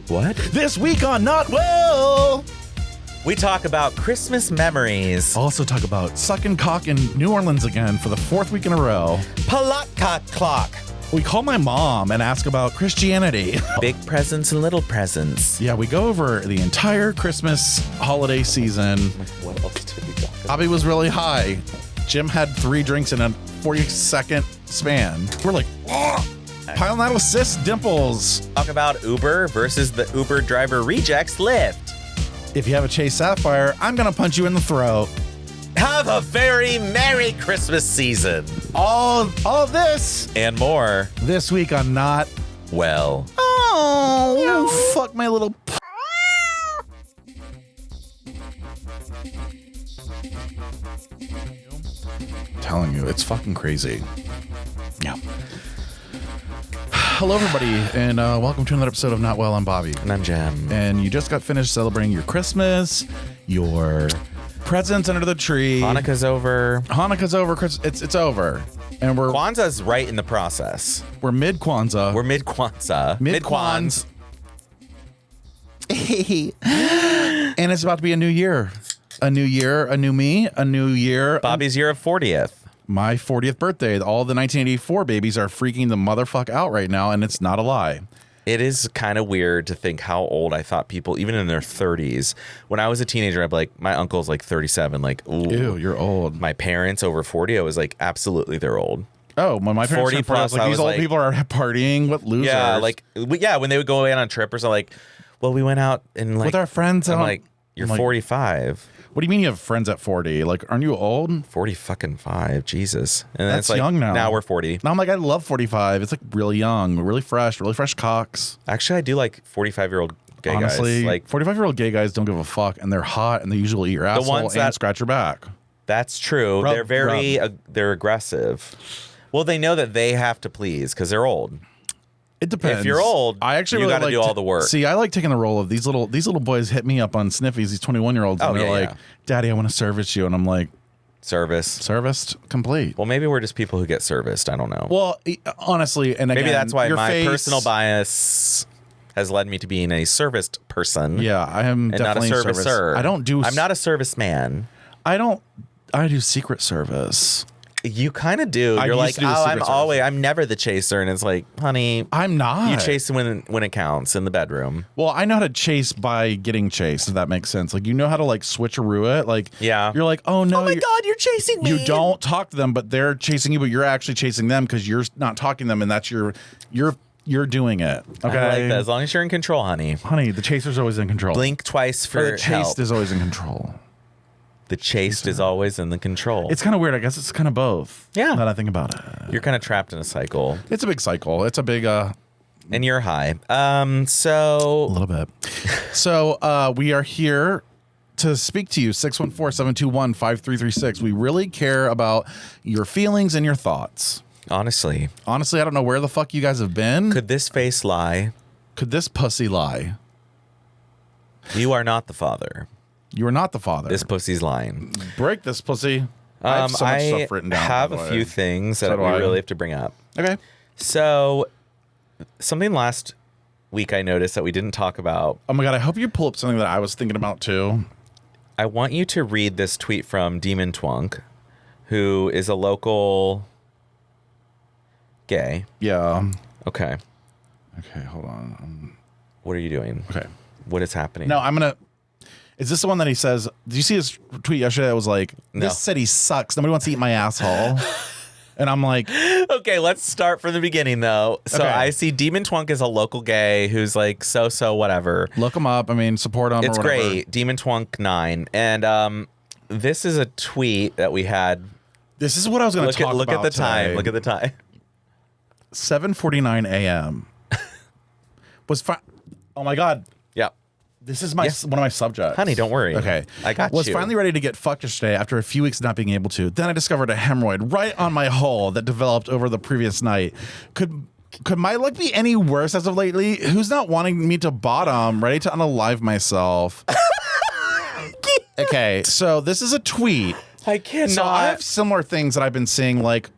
What? This week on Not Well, We talk about Christmas memories. also talk about sucking cock in New Orleans again for the 4th week in a row. Palaka clock. We call my mom and ask about Christianity. Big presents and little presents. Yeah, we go over the entire Christmas holiday season. What else did we talk about? Bobby was really high. Jim had 3 drinks in a 40-second span. We're like, oh! Pilonidal cysts dimples. Talk about Uber versus the Uber driver rejects Lyft. If you have a Chase Sapphire, I'm going to punch you in the throat. Have a very Merry Christmas season. All this And more. this week on Not Well. Oh, fuck my little. Telling you, it's fucking crazy. Yeah. Hello, everybody, and welcome to another episode of Not Well. I'm Bobby, And I'm Jem. and you just got finished celebrating your Christmas, your presents under the tree. Hanukkah's over. Hanukkah's over. It's over, and we're Kwanzaa's right in the process. mid Kwanzaa. We're mid-Kwanzaa. Mid-Kwanz. And it's about to be a new year. A new year, a new me, a new year. Bobby's year of 40th. My 40th birthday. All the 1984 babies are freaking the motherfuck out right now, and it's not a lie. It is kind of weird to think how old I thought people, even in their 30s. When I was a teenager, I'd be like, my uncle's like 37. Like, ooh. Ew, you're old. My parents over 40, I was like, absolutely, they're old. Oh, when my parents 40 were 40, I was plus, like, I these was old like- people are partying with losers. Yeah, like, when they would go away on a trip or something, like, well, we went out and like. with our friends. I'm like, you're I'm like, 45. What do you mean you have friends at 40? Like, aren't you old? 40 fucking 5. Jesus. And then That's it's like, young now. Now we're 40. Now I'm like, I love 45. It's like really young, really fresh cocks. Actually, I do like 45-year-old gay Honestly, guys. Like, 45-year-old gay guys don't give a fuck, and they're hot, and they usually eat your asshole ones and that- scratch your back. that's true. Rub- They're they're aggressive. Well, they know that they have to please because they're old. It depends. If you're old, I actually you really gotta like do all the work. See, I like taking the role of these little boys hit me up on Sniffies, these 21-year-olds, and Oh, they're yeah, like, yeah. "Daddy, I want to service you," and I'm like, Service. "Serviced, complete." Well, maybe we're just people who get serviced. I don't know. Well, honestly, and again, maybe that's why your my face- personal bias has led me to being a serviced person. Yeah, I am and not a definitely servicer. I don't do. I'm not a serviceman. I do secret service. You kind of do. I You're used like, to do the oh, secret I'm never the chaser, and it's like, honey, I'm not. you chase when it counts in the bedroom. Well, I know how to chase by getting chased, if that makes sense. Like, you know how to, like, switcheroo it. Like, Yeah. you're like, oh, no. Oh my God, you're chasing me. You don't talk to them, but they're chasing you, but you're actually chasing them because you're not talking to them, and that's you're doing it. Okay? I like that. As long as you're in control, honey. Honey, the chaser's always in control. Blink twice Or for the chased help. is always in control. The chased is always in the control. It's kind of weird. I guess it's kind of both. Yeah. Now that I think about it. You're kind of trapped in a cycle, It's a big cycle. It's a big, and you're high. a So little bit. So we are here to speak to you, 614-721-5336. We really care about your feelings and your thoughts. honestly, Honestly, I don't know where the fuck you guys have been. could this face lie? Could this pussy lie? You are not the father. You are not the father. This pussy's lying. Break this pussy. I have so much stuff written down. have by the a way. few things So that do we I. really have to bring up. Okay. So, something last week I noticed that we didn't talk about. Oh my God, I hope you pull up something that I was thinking about too. I want you to read this tweet from Demon Twunk, who is a local gay. Yeah. Okay. Okay, hold on. What are you doing? Okay. What is happening? No, I'm going to. Is this the one that he says? Did you see his tweet yesterday that was like, No. this city sucks. Nobody wants to eat my asshole. And I'm like, Okay, let's start from the beginning, though. So Okay. I see Demon Twunk is a local gay who's like so whatever. look him up. I mean, support him. It's or whatever. great. Demon Twunk 9. And this is a tweet that we had. This is what I was going to talk Look about at the time. today. Look at the time. 7:49 a.m. was fine. Oh my God. Yeah. This is my Yeah. one of my subjects. Honey, don't worry. Okay. I got Was you. finally ready to get fucked yesterday after a few weeks not being able to. Then I discovered a hemorrhoid right on my hole that developed over the previous night. Could my luck be any worse as of lately? Who's not wanting me to bottom, ready to unalive myself? Okay, so this is a tweet. I cannot. So I have similar things that I've been seeing, like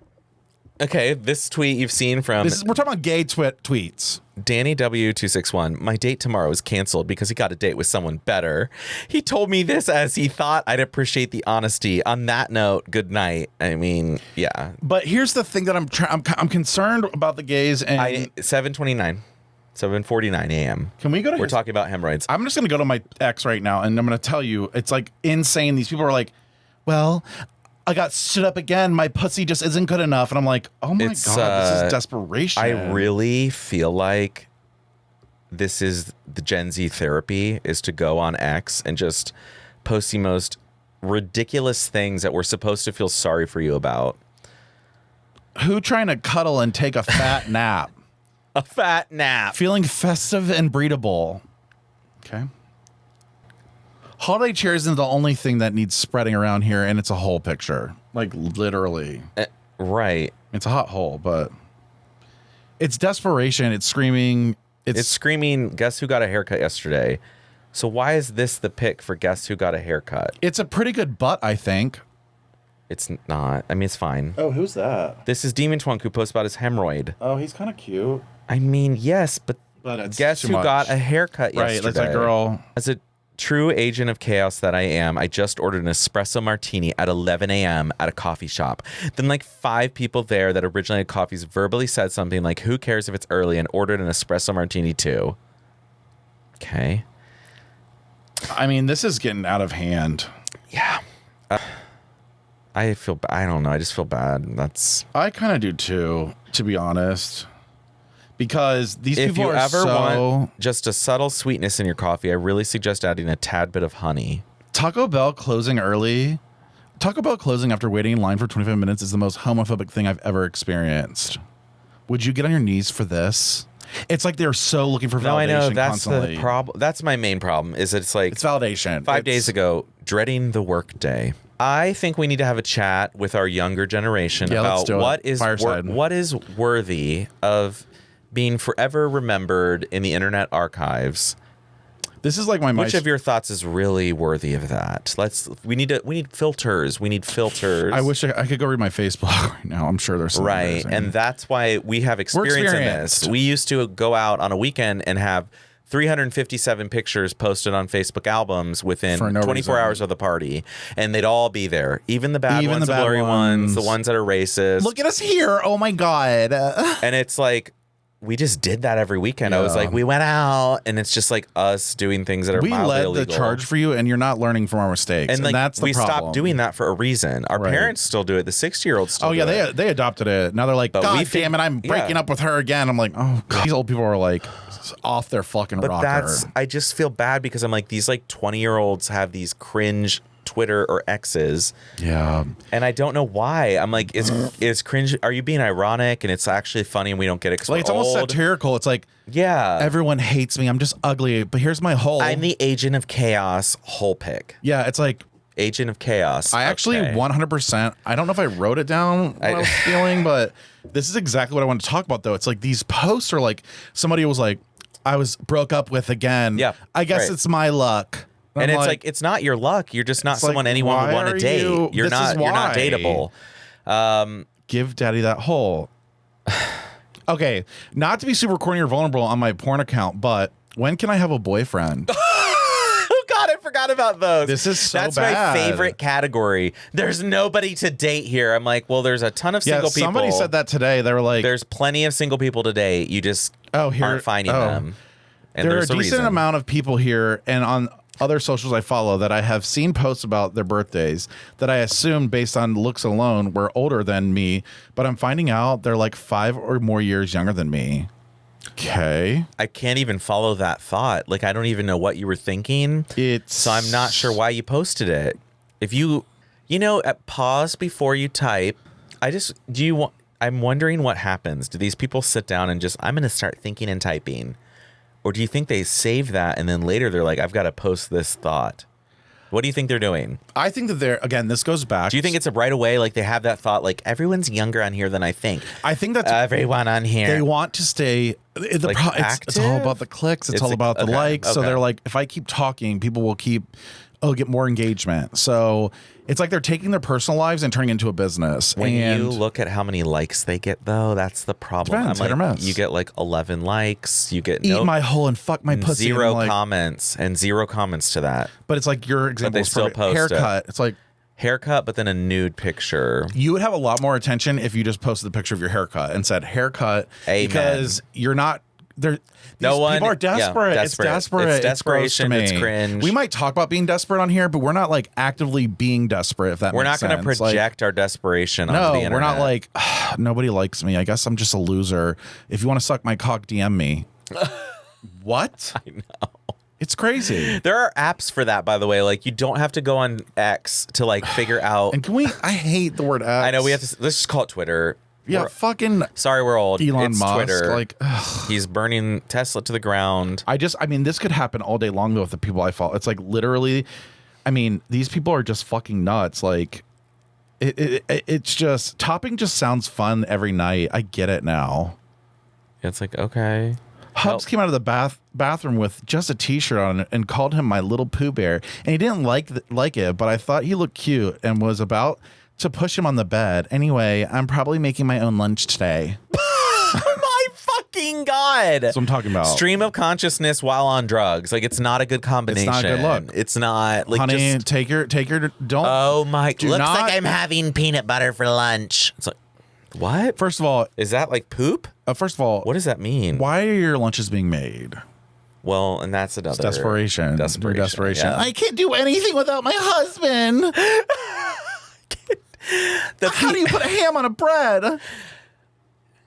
Okay, this tweet you've seen from We're talking about gay tweets. Danny W261. My date tomorrow is canceled because he got a date with someone better. He told me this as he thought I'd appreciate the honesty. On that note, good night. I mean, yeah. But here's the thing that I'm concerned about the gays and 7:49 a.m. Can we go to We're talking about hemorrhoids. I'm just going to go to my ex right now and I'm going to tell you it's like insane. These people are like, well, I got stood up again. My pussy just isn't good enough. And I'm like, oh my God, this is desperation. I really feel like this is the Gen Z therapy, is to go on X and just post the most ridiculous things that we're supposed to feel sorry for you about. Who trying to cuddle and take a fat nap? A fat nap. Feeling festive and breedable. Okay. Holiday cheer isn't the only thing that needs spreading around here, and it's a whole picture. Like, literally. Right. It's a hot hole, but it's desperation. It's screaming. It's screaming, guess who got a haircut yesterday? So why is this the pick for guess who got a haircut? It's a pretty good butt, I think. It's not. I mean, it's fine. Oh, who's that? This is Demon Twunk who posts about his hemorrhoid. Oh, he's kind of cute. I mean, yes, but it's guess who got a haircut yesterday? Right, that's that girl. As a true agent of chaos that I am, I just ordered an espresso martini at 11 a.m. at a coffee shop. Then like 5 people there that originally had coffees verbally said something like, who cares if it's early, and ordered an espresso martini too. Okay. I mean, this is getting out of hand. Yeah. I don't know. I just feel bad. I kind of do too, to be honest. Because these people are if you ever want just a subtle sweetness in your coffee, I really suggest adding a tad bit of honey. Taco Bell closing early. Taco Bell closing after waiting in line for 25 minutes is the most homophobic thing I've ever experienced. Would you get on your knees for this? It's like they're so looking for validation. No, I know. That's constantly. the problem. That's my main problem. Is it's like it's validation. 5 days ago, dreading the work day. I think we need to have a chat with our younger generation about what is worthy of being forever remembered in the internet archives. This is like which of your thoughts is really worthy of that? We need filters. We need filters. I wish I could go read my Facebook right now. I'm sure there's some right, amazing. And that's why we have experience in this. We used to go out on a weekend and have 357 pictures posted on Facebook albums within 24 hours of the party, and they'd all be there. Even the bad ones, the blurry ones, the ones that are racist. Look at us here. Oh my God. And it's like, we just did that every weekend. I was like, we went out, and it's just like us doing things that are mildly illegal. We led the charge for you, and you're not learning from our mistakes. And like, that's the problem. We stopped doing that for a reason. Our parents still do it. The 60-year-olds still do it. They adopted it. Now they're like, God damn it, I'm breaking up with her again. I'm like, oh, God. These old people are like off their fucking rocker. I just feel bad because I'm like, these like 20-year-olds have these cringe Twitter or X's. Yeah. And I don't know why. I'm like, is cringe, are you being ironic and it's actually funny and we don't get it? Like, it's almost satirical. It's like, yeah, everyone hates me. I'm just ugly. But here's my whole. I'm the agent of chaos whole pick. Yeah, it's like agent of chaos. I actually 100%. I don't know if I wrote it down what I was feeling, but this is exactly what I want to talk about, though. It's like these posts are like somebody was like, I was broke up with again. Yeah. I guess it's my luck. And it's like, it's not your luck. You're just not someone anyone would want to date. You're not dateable. Give daddy that hole. Okay. Not to be super corny or vulnerable on my porn account, but when can I have a boyfriend? Oh God, I forgot about those. This is so That's bad. My favorite category. There's nobody to date here. I'm like, well, there's a ton of single people. Somebody said that today. They were like, there's plenty of single people to date. You just aren't finding them. And there are a decent amount of people here, and on other socials I follow that I have seen posts about their birthdays that I assumed based on looks alone were older than me, but I'm finding out they're like 5 or more years younger than me. Okay. I can't even follow that thought. Like, I don't even know what you were thinking. So I'm not sure why you posted it. If pause before you type. I'm wondering what happens. Do these people sit down and just, I'm going to start thinking and typing? Or do you think they save that and then later they're like, I've got to post this thought? What do you think they're doing? I think that again, this goes back. Do you think it's a right away, like they have that thought, like everyone's younger on here than I think? I think that's everyone on here. They want to stay. It's all about the clicks. It's all about the likes. Okay. So they're like, if I keep talking, people will get more engagement. So It's like they're taking their personal lives and turning it into a business. When you look at how many likes they get, though, that's the problem. Depends, hit or miss. You get like 11 likes. You get eat my hole and fuck my pussy. Zero comments and zero comments to that. But it's like your example. But they still post haircut. It's like haircut, but then a nude picture. You would have a lot more attention if you just posted the picture of your haircut and said haircut. Amen. Because you're not there. People are desperate. Yeah, It's desperate. It's desperation. It's cringe. We might talk about being desperate on here, but we're not like actively being desperate. If that we're makes not going to sense. project our desperation onto the internet. No, we're not like nobody likes me. I guess I'm just a loser. If you want to suck my cock, DM me. What? I know. It's crazy. There are apps for that, by the way. Like, you don't have to go on X to like figure out. And can we? I hate the word X. I know we have to. Let's just call it Twitter. Yeah, fucking. Sorry, we're old. Elon it's Musk. Twitter. Like, he's burning Tesla to the ground. I mean, this could happen all day long though with the people I follow. It's like literally. I mean, these people are just fucking nuts. Like, it's just topping just sounds fun every night. I get it now. It's like, okay. Hubs came out of the bathroom with just a t-shirt on and called him my little Pooh Bear, and he didn't like it, but I thought he looked cute and was about to push him on the bed. Anyway, I'm probably making my own lunch today. Oh my fucking God. That's what I'm talking about. Stream of consciousness while on drugs. Like, it's not a good combination. It's not a good look. It's not. Like, honey, just, take your don't. Oh my. Looks like I'm having peanut butter for lunch. It's like, what? First of all, is that like poop? First of all, what does that mean? Why are your lunches being made? Well, and that's another. It's desperation. Desperation. Yeah. I can't do anything without my husband. How do you put a ham on a bread?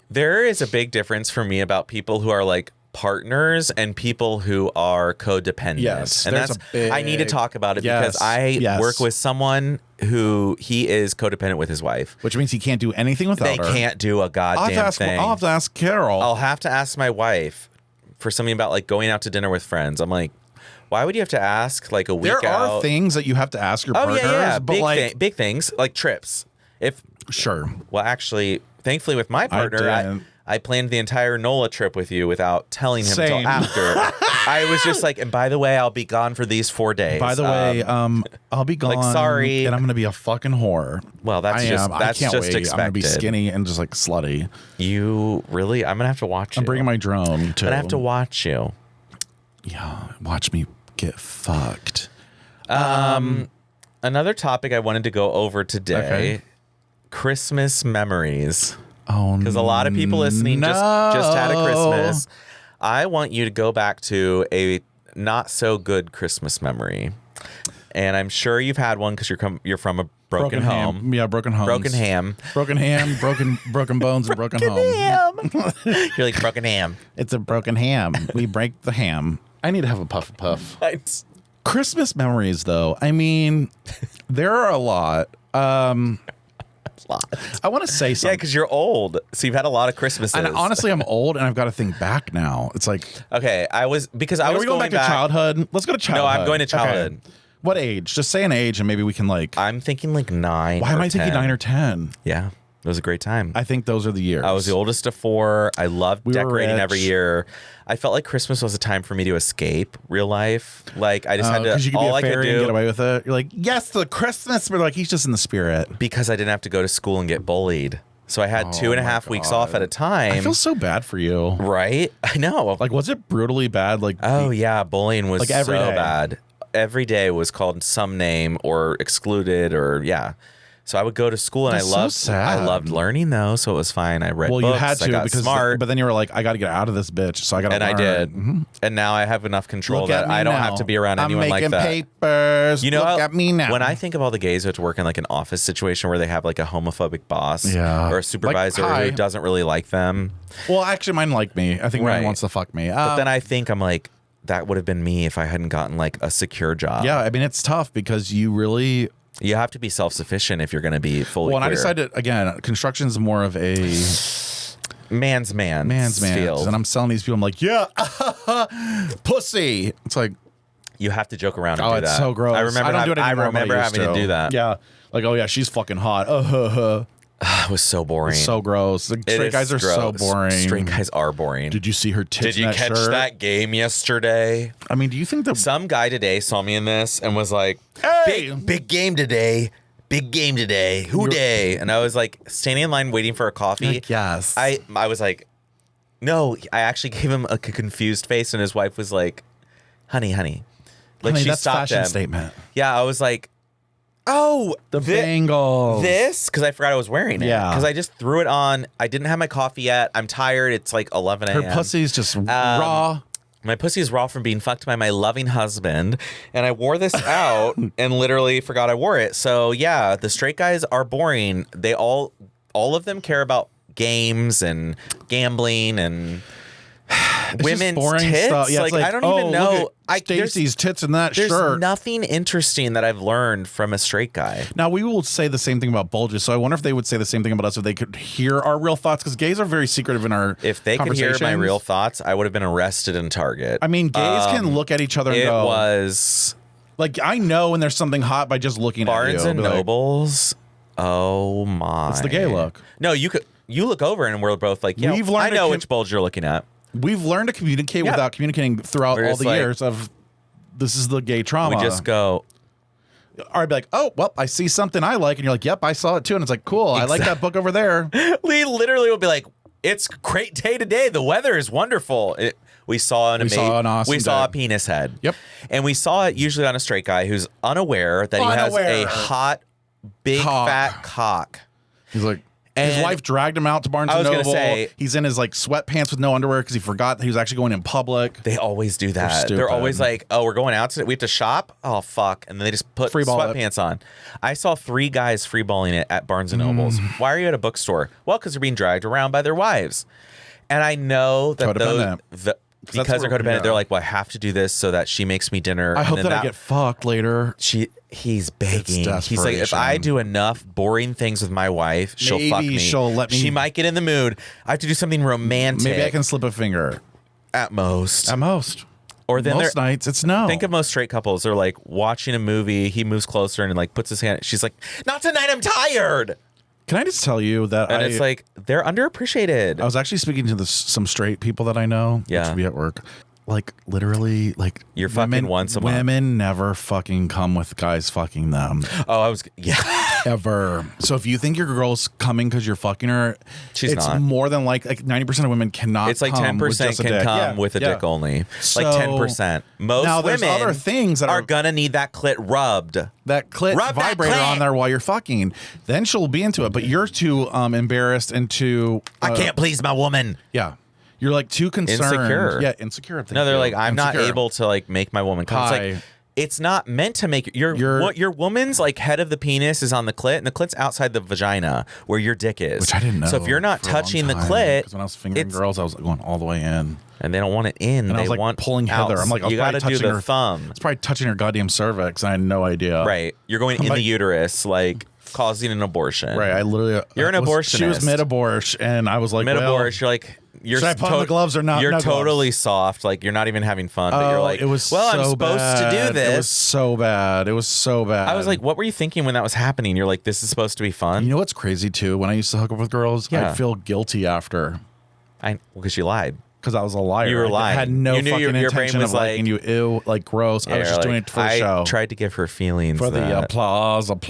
There is a big difference for me about people who are like partners and people who are codependent. Yes, and that's I need to talk about it because I work with someone who he is codependent with his wife, which means he can't do anything without her. They can't do a goddamn thing. I'll have to ask Carol. I'll have to ask my wife for something about like going out to dinner with friends. I'm like, why would you have to ask like a week out? There are things that you have to ask your partners. Yeah. But big things like trips. Sure. Well, actually, thankfully with my partner, I planned the entire NOLA trip with you without telling him until after. I was just like, and by the way, I'll be gone for these 4 days. By the way, I'll be gone. Like, sorry. And I'm going to be a fucking whore. Well, that's just expected. I'm going to be skinny and just like slutty. You really? I'm going to have to watch you. I'm bringing my drone too. I'm going to have to watch you. Yeah, watch me get fucked. Another topic I wanted to go over today, Christmas memories. Oh, because a lot of people listening just had a Christmas. I want you to go back to a not so good Christmas memory, and I'm sure you've had one because you're from a broken home. Ham. Yeah, broken homes. Broken ham. Broken ham. Broken bones and broken home. Ham. You're like broken ham. It's a broken ham. We break the ham. I need to have a puff. Christmas memories, though. I mean, there are a lot. I want to say something. Yeah, because you're old, so you've had a lot of Christmases. And honestly, I'm old, and I've got to think back now. It's like, okay, I was are we going back to childhood? Let's go to childhood. No, I'm going to childhood. Okay. What age? Just say an age, and maybe we can like. I'm thinking like 9. Why am I 10. thinking 9 or 10? Yeah, it was a great time. I think those are the years. I was the oldest of 4. I loved decorating every year. I felt like Christmas was a time for me to escape real life. Like, I just had to. Because you could all be a fairy I could do, and get away with it. You're like, yes, the Christmas. But like, he's just in the spirit. Because I didn't have to go to school and get bullied. So I had 2.5 weeks off at a time. I feel so bad for you. Right? I know. Like, was it brutally bad? Like, oh yeah, bullying was like every so day. bad. Every day was called some name or excluded or yeah. So I would go to school and I loved learning though, so it was fine. I read books. You had to I got because smart. But then you were like, I got to get out of this bitch, so I got to. And learn. I did. Mm-hmm. And now I have enough control that I don't have to be around anyone like that. I'm making papers. You know, look at me now. When I think of all the gays who have to work in like an office situation where they have like a homophobic boss or a supervisor who doesn't really like them. Well, actually, mine like me. I think mine wants to fuck me. But then I think I'm like, that would have been me if I hadn't gotten like a secure job. Yeah, I mean, it's tough because you really... You have to be self-sufficient if you're going to be fully queer. And I decided, again, construction's more of a... Man's field. And I'm selling these people, I'm like, yeah, pussy. It's like... You have to joke around and do that. It's so gross. I remember having to do that. Yeah. Like, oh yeah, she's fucking hot. It was so boring. It's so gross. Like, straight guys are so boring. Straight guys are boring. Did you see her tits? Did you catch that game yesterday? I mean, do you think that some guy today saw me in this and was like, "Hey, big game today. big game today. Who day? And I was like standing in line waiting for a coffee. Like, yes. I was like, no. I actually gave him a confused face, and his wife was like, honey. Like, she that's stopped fashion him. statement. Yeah, I was like, oh, the bangles. This? Because I forgot I was wearing it. Yeah. Because I just threw it on. I didn't have my coffee yet. I'm tired. It's like 11 a.m. Her pussy's just raw. My pussy is raw from being fucked by my loving husband. And I wore this out and literally forgot I wore it. So, yeah, the straight guys are boring. They all of them care about games and gambling and... women's tits. Stuff. Yeah, like I don't even know. Stacy's tits in that there's shirt. nothing interesting that I've learned from a straight guy. Now we will say the same thing about bulges. So I wonder if they would say the same thing about us if they could hear our real thoughts. Because gays are very secretive in our. If they could hear my real thoughts, I would have been arrested in Target. I mean, gays can look at each other and go. It was like I know when there's something hot by just looking at you. Barnes and Nobles. Oh my! It's the gay look. No, you look over and we're both like, yeah, I know which bulge you're looking at. We've learned to communicate without communicating throughout all the years of this is the gay trauma. We just go. Or I'd be like, oh, well, I see something I like. And you're like, yep, I saw it too. And it's like, cool. I like that book over there. We literally will be like, it's a great day today. The weather is wonderful. We saw an awesome penis head. Yep. And we saw it usually on a straight guy who's unaware that he has a hot, big, fat cock. He's like, his wife dragged him out to Barnes and Noble. Gonna say, he's in his like sweatpants with no underwear because he forgot that he was actually going in public. They always do that. They're always like, oh, we're going out today. We have to shop. Oh, fuck. And then they just put sweatpants on. I saw 3 guys freeballing it at Barnes and Nobles. Why are you at a bookstore? Well, because they're being dragged around by their wives. And I know that because they're codependent, they're like, well, I have to do this so that she makes me dinner. I hope that I get fucked later. He's begging. He's like, if I do enough boring things with my wife, she'll fuck me. She'll let me. She might get in the mood. I have to do something romantic. Maybe I can slip a finger. At most. Or then most nights, it's no. Think of most straight couples. They're like watching a movie. He moves closer and like puts his hand. She's like, not tonight. I'm tired. Can I just tell you that it's like they're underappreciated. I was actually speaking to some straight people that I know. Yeah. Which would be at work. Like literally, like you're fucking once a month. Women never fucking come with guys fucking them. Oh, ever. So if you think your girl's coming because you're fucking her, it's not. More than like 90% of women cannot. It's like 10% can come with a dick only. So, like 10%. Most women other things that are gonna need that clit rubbed. That clit vibrator on there while you're fucking. Then she'll be into it. But you're too embarrassed and too. I can't please my woman. Yeah. You're like too concerned. Insecure. Yeah, insecure. No, they're like, I'm not able to like make my woman come. It's like, it's not meant to make your woman's like head of the penis is on the clit, and the clit's outside the vagina where your dick is. Which I didn't know. So if you're not touching the clit, because when I was fingering girls, I was going all the way in, and they don't want it in. And they I was like want pulling Heather. I'm like, you got to do the thumb. It's probably touching her goddamn cervix. I had no idea. Right, you're going in the uterus, like causing an abortion. Right, I literally. You're an abortionist. She was mid-abortion, and I was like, mid-abortion. You're like. Should I put on the gloves or not? You're no totally gloves. soft. Like you're not even having fun. But you're like, it was well, so I'm supposed to do this. It was so bad. It was so bad. I was like, what were you thinking when that was happening? You're like, this is supposed to be fun. You know what's crazy too? When I used to hook up with girls, I'd feel guilty after. Because you lied. Because I was a liar. You were lying. I had no fucking your intention brain was of liking you. Ew, like gross. I was just doing it for the show. I tried to give her feelings. For the applause. But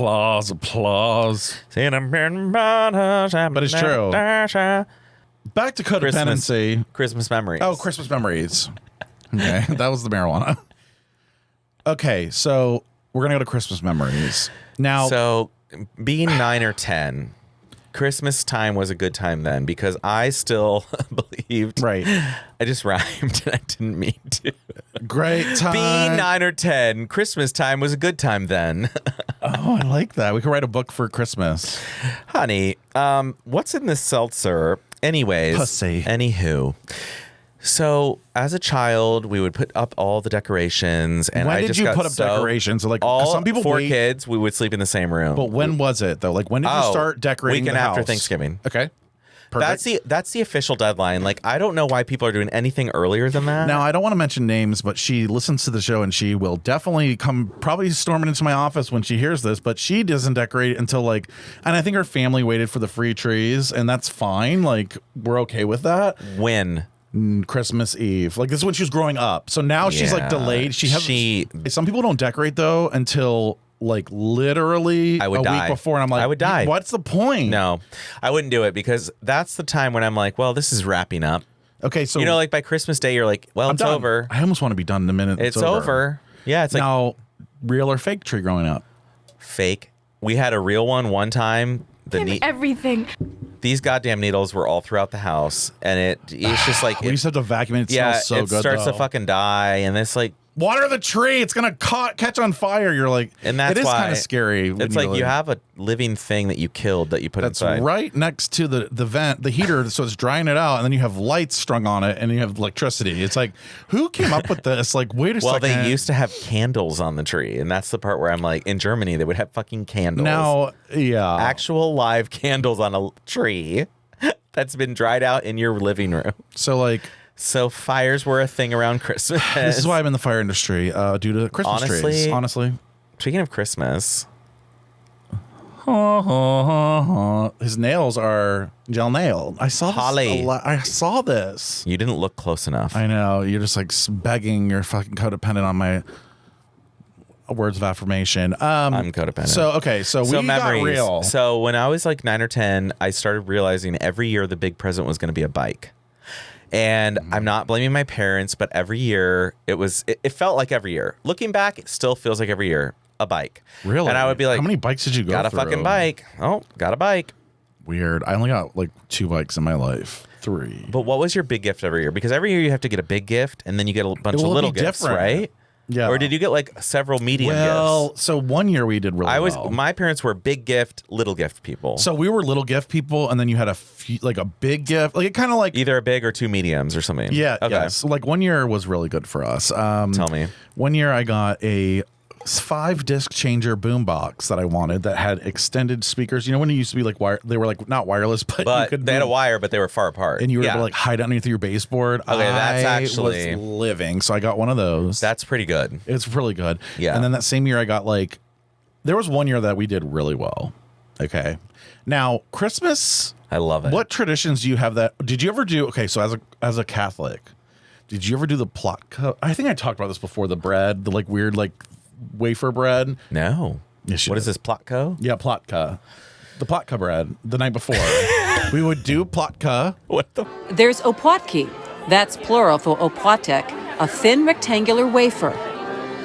it's true. Back to codependency. Christmas memories. Oh, Christmas memories. Okay, that was the marijuana. Okay, so we're gonna go to Christmas memories now. So, being 9 or 10, Christmas time was a good time then because I still believed. Right. I just rhymed and I didn't mean to. Great time. Being 9 or 10, Christmas time was a good time then. Oh, I like that. We could write a book for Christmas. Honey, what's in this seltzer? Anyways, pussy. Anywho, so as a child, we would put up all the decorations, and when did you put up decorations? So like all some people, 4 kids, we would sleep in the same room. But when was it though? Like when did you start decorating weekend the after house? Thanksgiving? Okay. Perfect. That's the official deadline. Like I don't know why people are doing anything earlier than that. Now I don't want to mention names, but she listens to the show and she will definitely come probably storming into my office when she hears this. But she doesn't decorate until like, and I think her family waited for the free trees, and that's fine. Like we're okay with that. When? Christmas Eve. Like this is when she was growing up. So now she's like delayed. Some people don't decorate though until like literally I would a die. week before, and I'm like, I would die. What's the point? No, I wouldn't do it because that's the time when I'm like, well, this is wrapping up. Okay, so you know, like by Christmas Day, you're like, well, I'm it's done. over. I almost want to be done in a minute. It's over. Yeah, it's like now, real or fake tree growing up? fake. We had a real one time. Everything. These goddamn needles were all throughout the house, and it's just like We used to have to vacuum it. It smells so it good. starts though. to fucking die, and it's like water the tree. It's gonna catch on fire. You're like, and that's it is why kind of scary. It's like you have a living thing that you killed that you put that's inside. right next to the vent, the heater, so it's drying it out, and then you have lights strung on it, and you have electricity. It's like, who came up with this? Like, wait a second. Well, they used to have candles on the tree, and that's the part where I'm like, in Germany, they would have fucking candles. Now, yeah, actual live candles on a tree that's been dried out in your living room. So fires were a thing around Christmas. This is why I'm in the fire industry, due to Christmas trees. Honestly. Speaking of Christmas. His nails are gel nailed. I saw this I saw this. You didn't look close enough. I know. You're just like begging. You're fucking codependent on my words of affirmation. I'm codependent. So we memories. got real. So when I was like 9 or 10, I started realizing every year the big present was going to be a bike. And I'm not blaming my parents, but every year it felt like every year. Looking back, it still feels like every year a bike. Really? And I would be like, how many bikes did you go got through? a fucking bike. Oh, got a bike. Weird. I only got like 2 bikes in my life. 3. But what was your big gift every year? Because every year you have to get a big gift and then you get a bunch of little gifts, different. right? Yeah. Or did you get like several medium Well, gifts? so one year we did really well. My parents were big gift, little gift people. So we were little gift people, and then you had a big gift, like it kind of like either a big or 2 mediums or something. Yeah. Okay. Yeah. So like one year was really good for us. Tell me. One year I got a 5-disc changer boombox that I wanted that had extended speakers. You know when it used to be like they were like not wireless, but you could they had a wire, but they were far apart, and you were able to like hide underneath your baseboard. Okay, that's actually was living. So I got one of those. That's pretty good. It's really good. Yeah. And then that same year I got there was one year that we did really well. Okay. Now Christmas, I love it. What traditions do you have that? Did you ever do? Okay, so as a Catholic, did you ever do the platka? I think I talked about this before. The bread, the like weird like wafer bread. No. Yes, what is this, platko? Yeah, platka. The platka bread the night before. We would do platka. What the? There's opłatki. That's plural for opłatek, a thin rectangular wafer.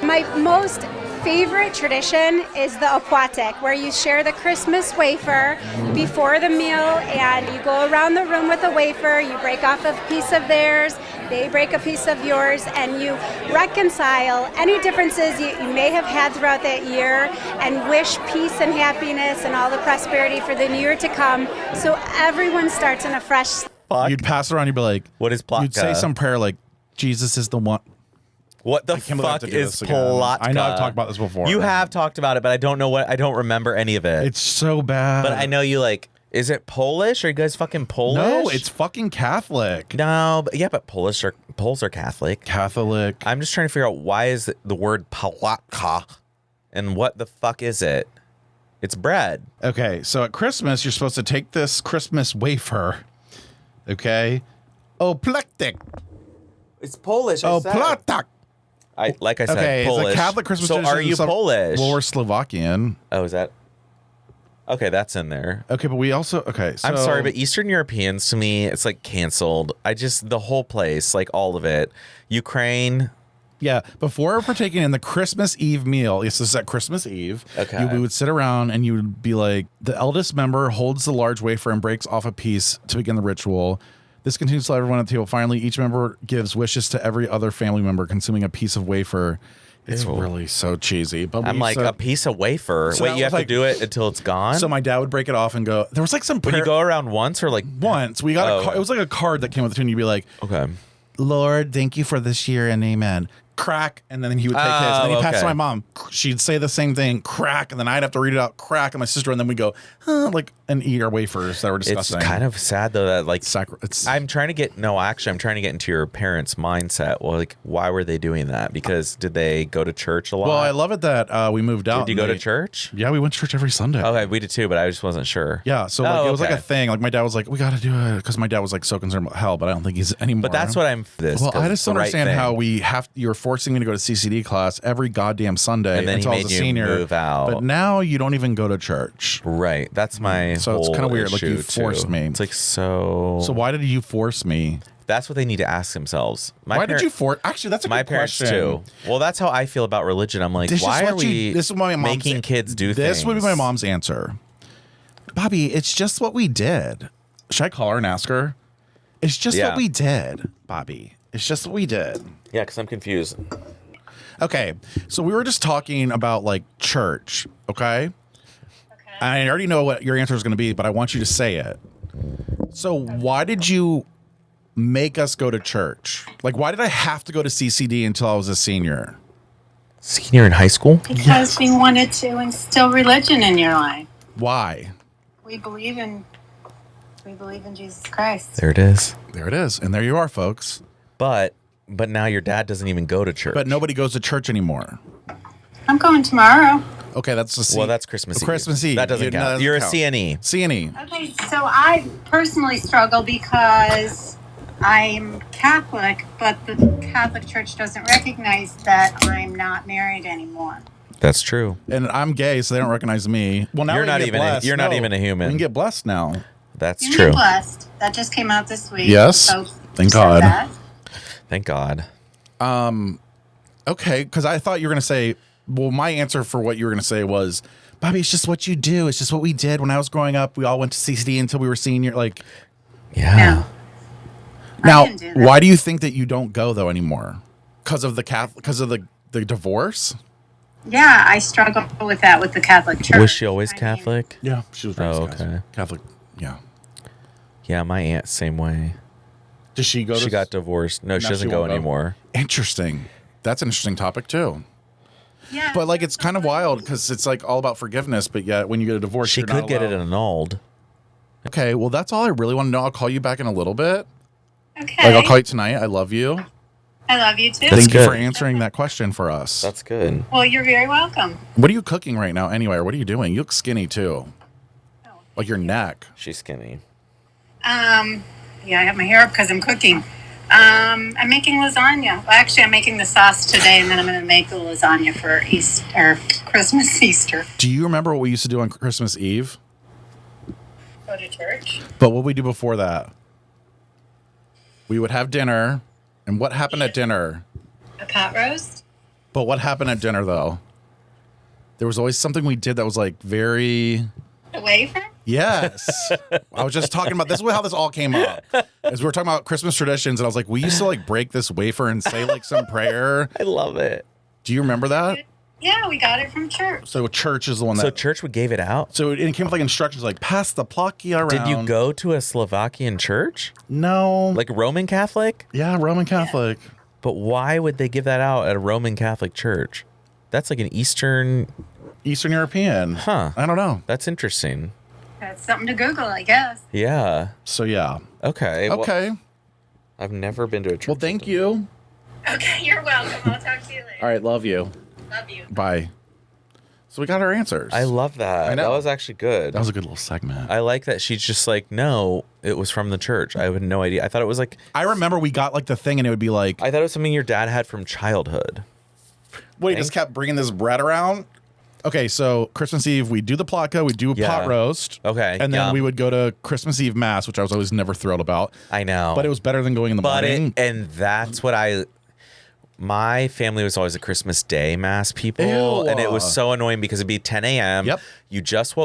My most favorite tradition is the opłatek, where you share the Christmas wafer before the meal, and you go around the room with a wafer, you break off a piece of theirs, they break a piece of yours, and you reconcile any differences you may have had throughout that year and wish peace and happiness and all the prosperity for the new year to come, so everyone starts in a fresh... You'd pass it around, you'd be like, what is platka? You'd say some prayer like, Jesus is the one. What the fuck is platka? I know I've talked about this before. You have talked about it, but I don't remember any of it. It's so bad. But I know you is it Polish? Are you guys fucking Polish? No, it's fucking Catholic. No, but Poles are Catholic. Catholic. I'm just trying to figure out why is the word platka and what the fuck is it? It's bread. Okay, so at Christmas, you're supposed to take this Christmas wafer. Okay? Opłatek. It's Polish. Opłatek. Like I said, okay, Polish. it's a Catholic Christmas so tradition. are you Polish? Well, we're Slovakian. Oh, is that? Okay, that's in there. Okay, but we also... Okay, so... I'm sorry, but Eastern Europeans, to me, it's like canceled. The whole place, like all of it. Ukraine... Yeah, before partaking in the Christmas Eve meal, yes, this is at Christmas Eve, okay. We would sit around and you would be like, the eldest member holds the large wafer and breaks off a piece to begin the ritual. This continues till everyone at the table. Finally, each member gives wishes to every other family member, consuming a piece of wafer. It's really so cheesy. But I'm like, a piece of wafer? So wait, you have to do it until it's gone? So my dad would break it off and go, there was like some... Would you go around once or like... Once. We got it was like a card that came with it, and you'd be like, okay, Lord, thank you for this year and amen. Crack, and then he would take his, and then he passed to my mom. She'd say the same thing, crack, and then I'd have to read it out, crack, and my sister, and then we go, and eat our wafers that were disgusting. It's kind of sad though that like I'm trying to get into your parents' mindset. Well, like, why were they doing that? Because did they go to church a lot? Well, I love it that we moved out. Did you go to church? Yeah, we went to church every Sunday. Okay, we did too, but I just wasn't sure. Yeah, so like it was like a thing. Like my dad was like, we got to do it because my dad was like so concerned about hell, but I don't think he's anymore. But that's what I'm. Well, I just don't understand how you're forced forcing me to go to CCD class every goddamn Sunday And then until I he was made a you senior. move out. But now you don't even go to church. Right. That's my So it's whole kind of weird. Like, you issue, forced too. me. It's like so. So why did you force me? That's what they need to ask themselves. Why did you force? Actually, that's a my good parents question. too. Well, that's how I feel about religion. I'm like, This is why are what you- we this is my mom's- making kids do things? This would be my mom's answer. Bobby, it's just what we did. Should I call her and ask her? It's just Yeah. what we did, Bobby. It's just what we did. Yeah, because I'm confused. Okay, so we were just talking about like church, okay? I already know what your answer is going to be, but I want you to say it. So why did you make us go to church? Like, why did I have to go to CCD until I was a senior? Senior in high school? Because we wanted to instill religion in your life. Why? We believe in Jesus Christ. There it is. There it is. And there you are, folks. But now your dad doesn't even go to church. But nobody goes to church anymore. I'm going tomorrow. Okay, that's the Well, that's Christmas Eve. Christmas Eve. That doesn't No, count. doesn't You're count. a CNE. CNE. Okay, so I personally struggle because I'm Catholic, but the Catholic Church doesn't recognize that I'm not married anymore. That's true. And I'm gay, so they don't recognize me. Well, now You're we can not get even blessed. you're not even a human. We can get blessed now. That's You're true. blessed. That just came out this week. Yes. So Thank said God. that. Thank God. Okay, because I thought you were going to say, well, my answer for what you were going to say was, Bobby, it's just what you do. It's just what we did when I was growing up. We all went to CCD until we were senior. Like, Yeah. No. now, I didn't do that. why do you think that you don't go though anymore? Because of the because of the divorce? Yeah, I struggle with that with the Catholic Church. Was she always I mean, Catholic? Yeah, she was Oh, raised okay. Catholic. Yeah. Yeah, my aunt same way. Does she go? She got divorced. No, she doesn't go won't anymore. Interesting. That's an interesting topic too. yeah, But like, it's kind of wild because it's like all about forgiveness, but yet when you get a divorce, She you're could not get it allowed. annulled. Okay, well, that's all I really want to know. I'll call you back in a little bit. Okay. Like, I'll call you tonight. I love you. I love you too. That's Thank you for good. answering that question for us. That's good. Well, you're very welcome. What are you cooking right now anyway? Or what are you doing? You look skinny too. Like your neck. She's skinny. Yeah, I have my hair up because I'm cooking. I'm making lasagna. Well, actually, I'm making the sauce today, and then I'm going to make the lasagna for Easter, or Christmas, Easter. Do you remember what we used to do on Christmas Eve? Go to church. But what we do before that? We would have dinner. And what happened at dinner? A pot roast. But what happened at dinner though? There was always something we did that was like very... A wafer. Yes. I was just talking about this is how this all came up. As we were talking about Christmas traditions, and I was like, we used to like break this wafer and say like some prayer. I love it. Do you remember that? Yeah, we got it from church. So church is the one that. So church would gave it out. So it came with like instructions like pass the plaki around. Did you go to a Slovakian church? No. Like Roman Catholic? Yeah, Roman Catholic. But why would they give that out at a Roman Catholic church? That's like an Eastern. Eastern European. Huh. I don't know. That's interesting. That's something to Google, I guess. Yeah. So yeah. Okay. well, Okay. I've never been to a church. Well, thank you. Okay, you're welcome. I'll talk to you later. All right, love you. Love you. Bye. So we got our answers. I love that. I know. That was actually good. That was a good little segment. I like that she's just like, no, it was from the church. I had no idea. I thought it was like, I remember we got like the thing, and it would be like, I thought it was something your dad had from childhood. wait, just kept bringing this bread around. Okay, so Christmas Eve, we do the platka, we do a Yeah. pot roast. Okay, And then yum. we would go to Christmas Eve Mass, which I was always never thrilled about. I know. But it was better than going in the morning. and that's what my family was always a Christmas Day Mass people. Ew. And it was so annoying because it'd be 10 a.m. Yep. You just,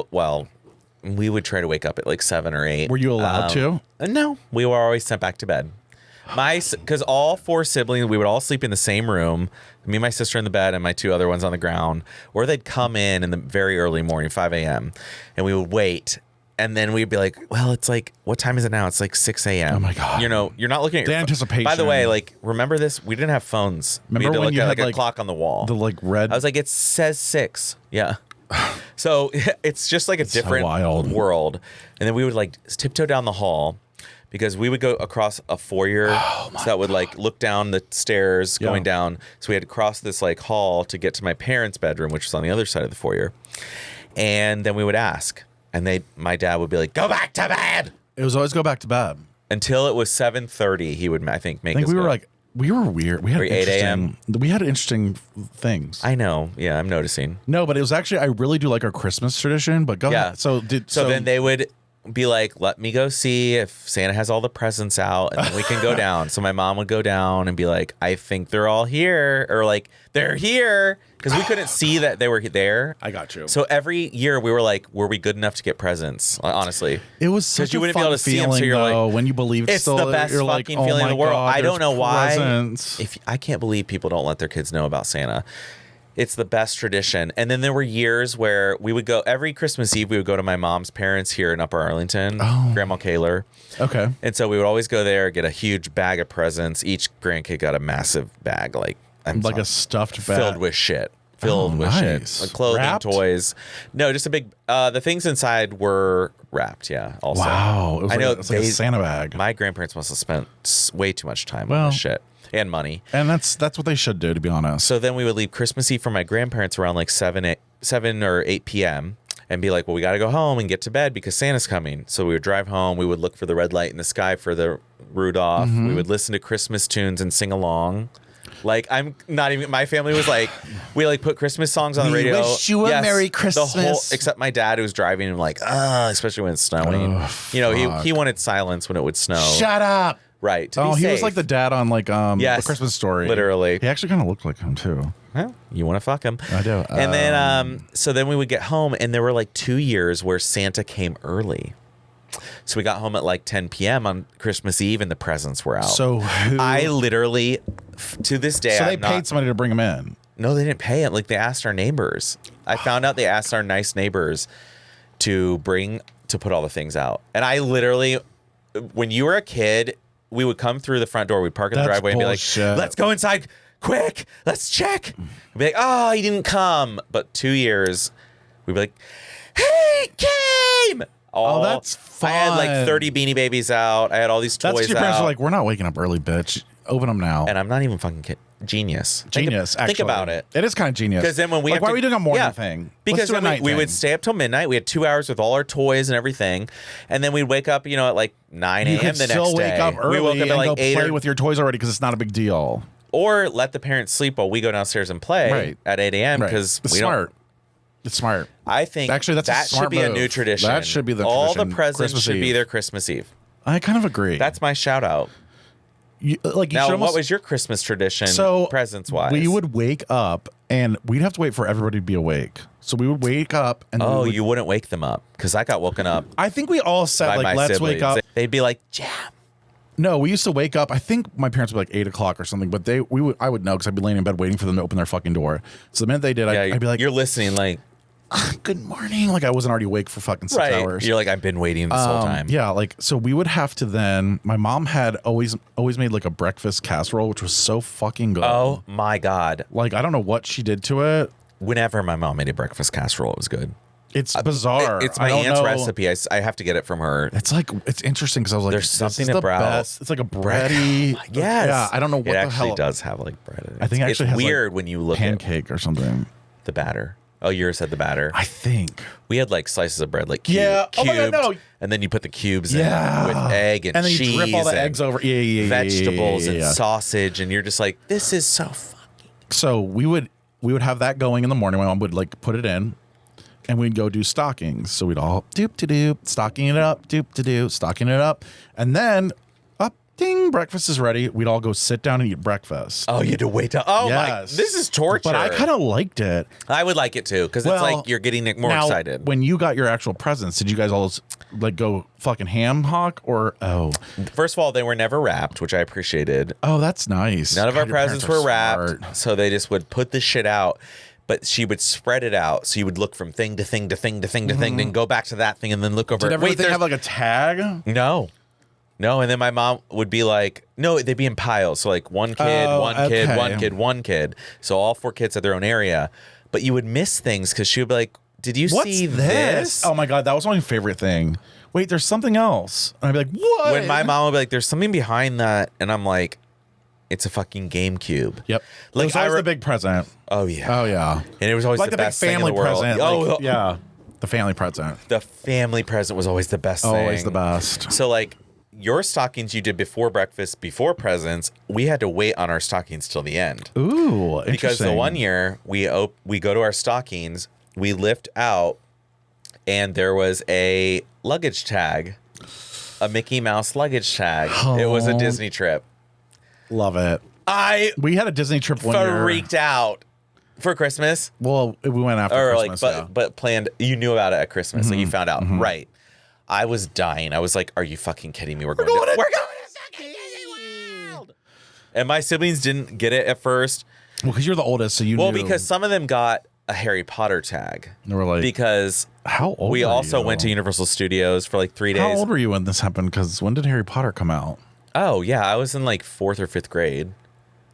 we would try to wake up at like 7 or 8. Were you allowed to? No, we were always sent back to bed. Because all 4 siblings, we would all sleep in the same room. Me and my sister in the bed and my 2 other ones on the ground. Or they'd come in the very early morning, 5 a.m. And we would wait. And then we'd be like, well, it's like, what time is it now? It's like 6 a.m. Oh my God. You know, you're not looking at The your anticipation. By the way, like, remember this? We didn't have phones. Remember we had to when look you at had, like a like, clock on the wall. The like red. I was like, it says 6. Yeah. So it's just like a different wild. world. And then we would like tiptoe down the hall because we would go across a foyer that would like look down the stairs Yeah. going down. So we had to cross this like hall to get to my parents' bedroom, which was on the other side of the foyer. And then we would ask. And my dad would be like, go back to bed. It was always go back to bed. Until it was 7:30, he would, I think, make I think us we were go. like We were weird. We had 8 a.m. We had interesting things. I know. Yeah, I'm noticing. No, but it was actually, I really do like our Christmas tradition, but go ahead. So then they would be like, let me go see if Santa has all the presents out and then we can go down. So my mom would go down and be like, I think they're all here, or like, they're here, because we couldn't see that they were there. I got you. So every year we were like, were we good enough to get presents? Honestly. It was such you a wouldn't fun be able to see them, so feeling, you're though, like, when you believe it's still, the best you're fucking like, feeling oh in the my world. God, I don't know why. presents. I can't believe people don't let their kids know about Santa. It's the best tradition. And then there were years where we would go every Christmas Eve. We would go to my mom's parents here in Upper Arlington, Grandma Kaler. Okay. And so we would always go there, get a huge bag of presents. Each grandkid got a massive bag, like a stuffed bag filled with shit. Filled with nice. shit, like clothing, Wrapped? toys. No, just a big. The things inside were wrapped. Yeah. Also, Wow. It was I know it's like a Santa bag. My grandparents must have spent way too much time Well, on this shit and money. And that's what they should do, to be honest. So then we would leave Christmas Eve for my grandparents around like 7 or 8 p.m. and be like, well, we got to go home and get to bed because Santa's coming. So we would drive home. We would look for the red light in the sky for the Rudolph. Mm-hmm. We would listen to Christmas tunes and sing along. Like, I'm not even, my family was like, we like put Christmas songs on the radio. wish you a Merry Christmas. Except my dad, who was driving, and like, especially when it's snowing. He wanted silence when it would snow. Shut up. Right. To Oh, be he was safe. like the dad on like Yes, A Christmas Story. literally. He actually kind of looked like him too. Well, you want to fuck him. I do. And then, so then we would get home, and there were like 2 years where Santa came early. So we got home at like 10 p.m. on Christmas Eve, and the presents were out. So I literally, to this day, So they paid somebody to bring him in. No, they didn't pay it. Like, they asked our neighbors. I found out they asked our nice neighbors to put all the things out. And I literally, when you were a kid, we would come through the front door, we'd park in the driveway and be like, let's go inside, quick, let's check. We'd be like, oh, he didn't come. But 2 years, we'd be like, he came. Oh, that's fun. I had like 30 Beanie Babies out. I had all these toys That's what your parents out. are like, we're not waking up early, bitch. Open them now. And I'm not even fucking kidding. Genius. Genius, Think about it. It is kind of genius. Because then when we like, have why to, are we doing a morning thing? Because Let's do a night we thing. would stay up till midnight. We had 2 hours with all our toys and everything, and then we'd wake up, at like 9 You a.m. could the next still day. wake up early We woke up and at like go 8 play with your toys already because it's not a big deal. or let the parents sleep while we go downstairs and play at 8 a.m. because It's we smart. don't. It's smart. I think Actually, that's a that smart should be a move. new tradition. That should be the all tradition. the presents Christmas should be Eve. their Christmas Eve. I kind of agree. That's my shout out. You should Now, almost, what was your Christmas tradition? so presents wise, we would wake up and we'd have to wait for everybody to be awake. So we would wake up and Oh, we would, you wouldn't wake them up because I got woken up I think we all said by like, my let's siblings. wake up. They'd be like, "Jam." No, we used to wake up. I think my parents would be like 8:00 or something, but I would know because I'd be laying in bed waiting for them to open their fucking door. So the minute they did, I'd be like, "You're listening." Like, good morning. Like I wasn't already awake for fucking 6 hours. You're like, I've been waiting this whole time. Yeah, like so we would have to then. My mom had always made like a breakfast casserole, which was so fucking good. Oh my God. Like I don't know what she did to it. Whenever my mom made a breakfast casserole, it was good. It's bizarre. It's my aunt's recipe. I have to get it from her. It's like it's interesting because I was like, There's something this is about the best. It's like a bready. Yes. Yeah, I don't know what it the actually hell. does have like bread in it. I think it actually it's has weird like when you look pancake or something. at the batter. Oh, yours had the batter. I think. We had like slices of bread, like Yeah. Oh my God, cubed, no. and then you put the cubes Yeah. in with egg and then cheese you drip all the and eggs over. Yeah, vegetables and yeah. sausage, and you're just like, this is so fucking. So we would have that going in the morning. My mom would like put it in, and we'd go do stockings. So we'd all doop to doop, stocking it up, doop to doop, stocking it up, and then up, ding, breakfast is ready. We'd all go sit down and eat breakfast. Oh, you had to wait till. Oh my, Yes. this is torture. But I kind of liked it. I would like it too because it's like you're getting more now, excited. When you got your actual presents, did you guys all like go fucking ham hock or First of all, they were never wrapped, which I appreciated. Oh, that's nice. None of our God, your parents presents were are wrapped, smart. so they just would put the shit out. But she would spread it out, so you would look from thing to thing to thing to thing to thing, then go back to that thing, and then look over. Did everything there's- have like a tag? No. And then my mom would be like, no, they'd be in piles. So like one kid, one kid, okay. one kid, one kid. So all 4 kids had their own area. But you would miss things because she would be like, did you What's see this? Oh my God, that was my favorite thing. Wait, there's something else. And I'd be like, what? When my mom would be like, there's something behind that. And I'm like, it's a fucking GameCube. Yep. Like, It was always the big present. Oh, yeah. Oh, yeah. And it was always Like the the big best thing in family the world. present. Oh, Like, yeah. The family present. The family present was always the best thing. Always the best. So like, your stockings you did before breakfast, before presents. We had to wait on our stockings till the end. Ooh, interesting. Because the one year we go to our stockings, we lift out, and there was a luggage tag, a Mickey Mouse luggage tag. Oh. It was a Disney trip. Love it. We had a Disney trip one year. Freaked out for Christmas. Well, we went after Christmas. But planned. You knew about it at Christmas, like you found out, right? I was dying. I was like, "Are you fucking kidding me? We're going to Disney World." And my siblings didn't get it at first. Well, because you're the oldest, so you Well, knew. because some of them got a Harry Potter tag. They were like, because how old we were also you? went to Universal Studios for like 3 days. How old were you when this happened? Because when did Harry Potter come out? Oh, yeah. I was in like 4th or 5th grade.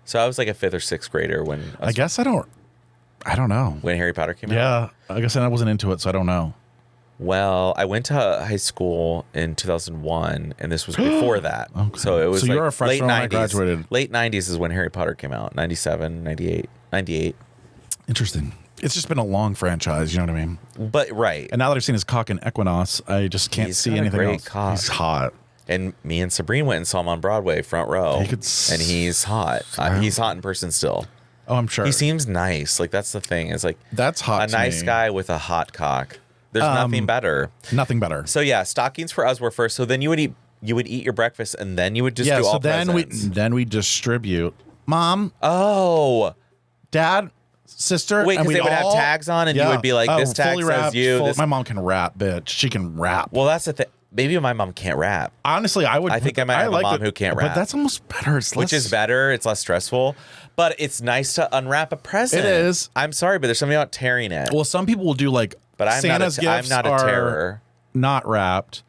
So I was like a 5th or 6th grader when I guess I don't know. When Harry Potter came out. Yeah, I guess I wasn't into it, so I don't know. Well, I went to high school in 2001, and this was before that. Okay. So it was So like you were a freshman when I late 90s. graduated. Late 90s is when Harry Potter came out. 97, 98, 98. Interesting. It's just been a long franchise, you know what I mean? But, right. And now that I've seen his cock in Equinox, I just can't He's see got a anything great else. cock. He's hot. And me and Sabrina went and saw him on Broadway, front row. And he's hot. He's hot in person still. Oh, I'm sure. He seems nice. Like, that's the thing. It's like That's hot a to nice me. guy with a hot cock. There's nothing better. Nothing better. So yeah, stockings for us were first. So then you would eat your breakfast, and then you would just do so all then presents. then we distribute. Mom, Oh, Dad, sister. wait, and because they we'd would have all- tags on, and you would be like, "This tag fully says wrapped, you." full- This... My mom can rap, bitch. She can rap. Well, that's the thing. Maybe my mom can't rap, Honestly, I would. I think I might have a mom who can't rap. But that's almost better. It's which less, is better. It's less stressful, but it's nice to unwrap a present. It is. I'm sorry, but there's something about tearing it. Well, some people will do like. But I'm Santa's not. I'm gifts not a are terror. Not wrapped.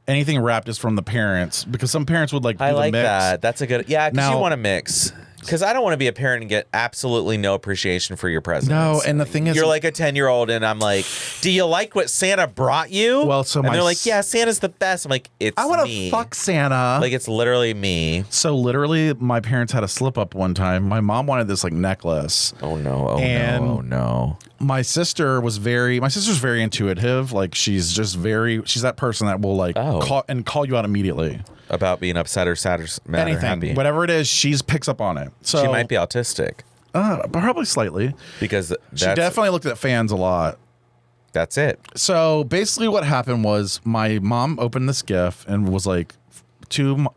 Anything wrapped is from the parents because some parents would like. Do I the like mix. that. That's a good. Yeah, because Now- you want to mix. Because I don't want to be a parent and get absolutely no appreciation for your presents. No, and the thing is, you're like a 10-year-old, and I'm like, "Do you like what Santa brought you?" Well, so and my they're like, s- "Yeah, Santa's the best." I'm like, "It's I want me." to fuck Santa. Like it's literally me. So literally, my parents had a slip up one time. My mom wanted this like necklace. Oh no! Oh And- no! Oh no! My sister's very intuitive. Like she's that person that will like call you out immediately. About being upset or sad or mad or Anything, happy. whatever it is, she picks up on it. So She might be autistic probably slightly. because She definitely looked at fans a lot. that's it. So basically, what happened was my mom opened this gift and was like, "To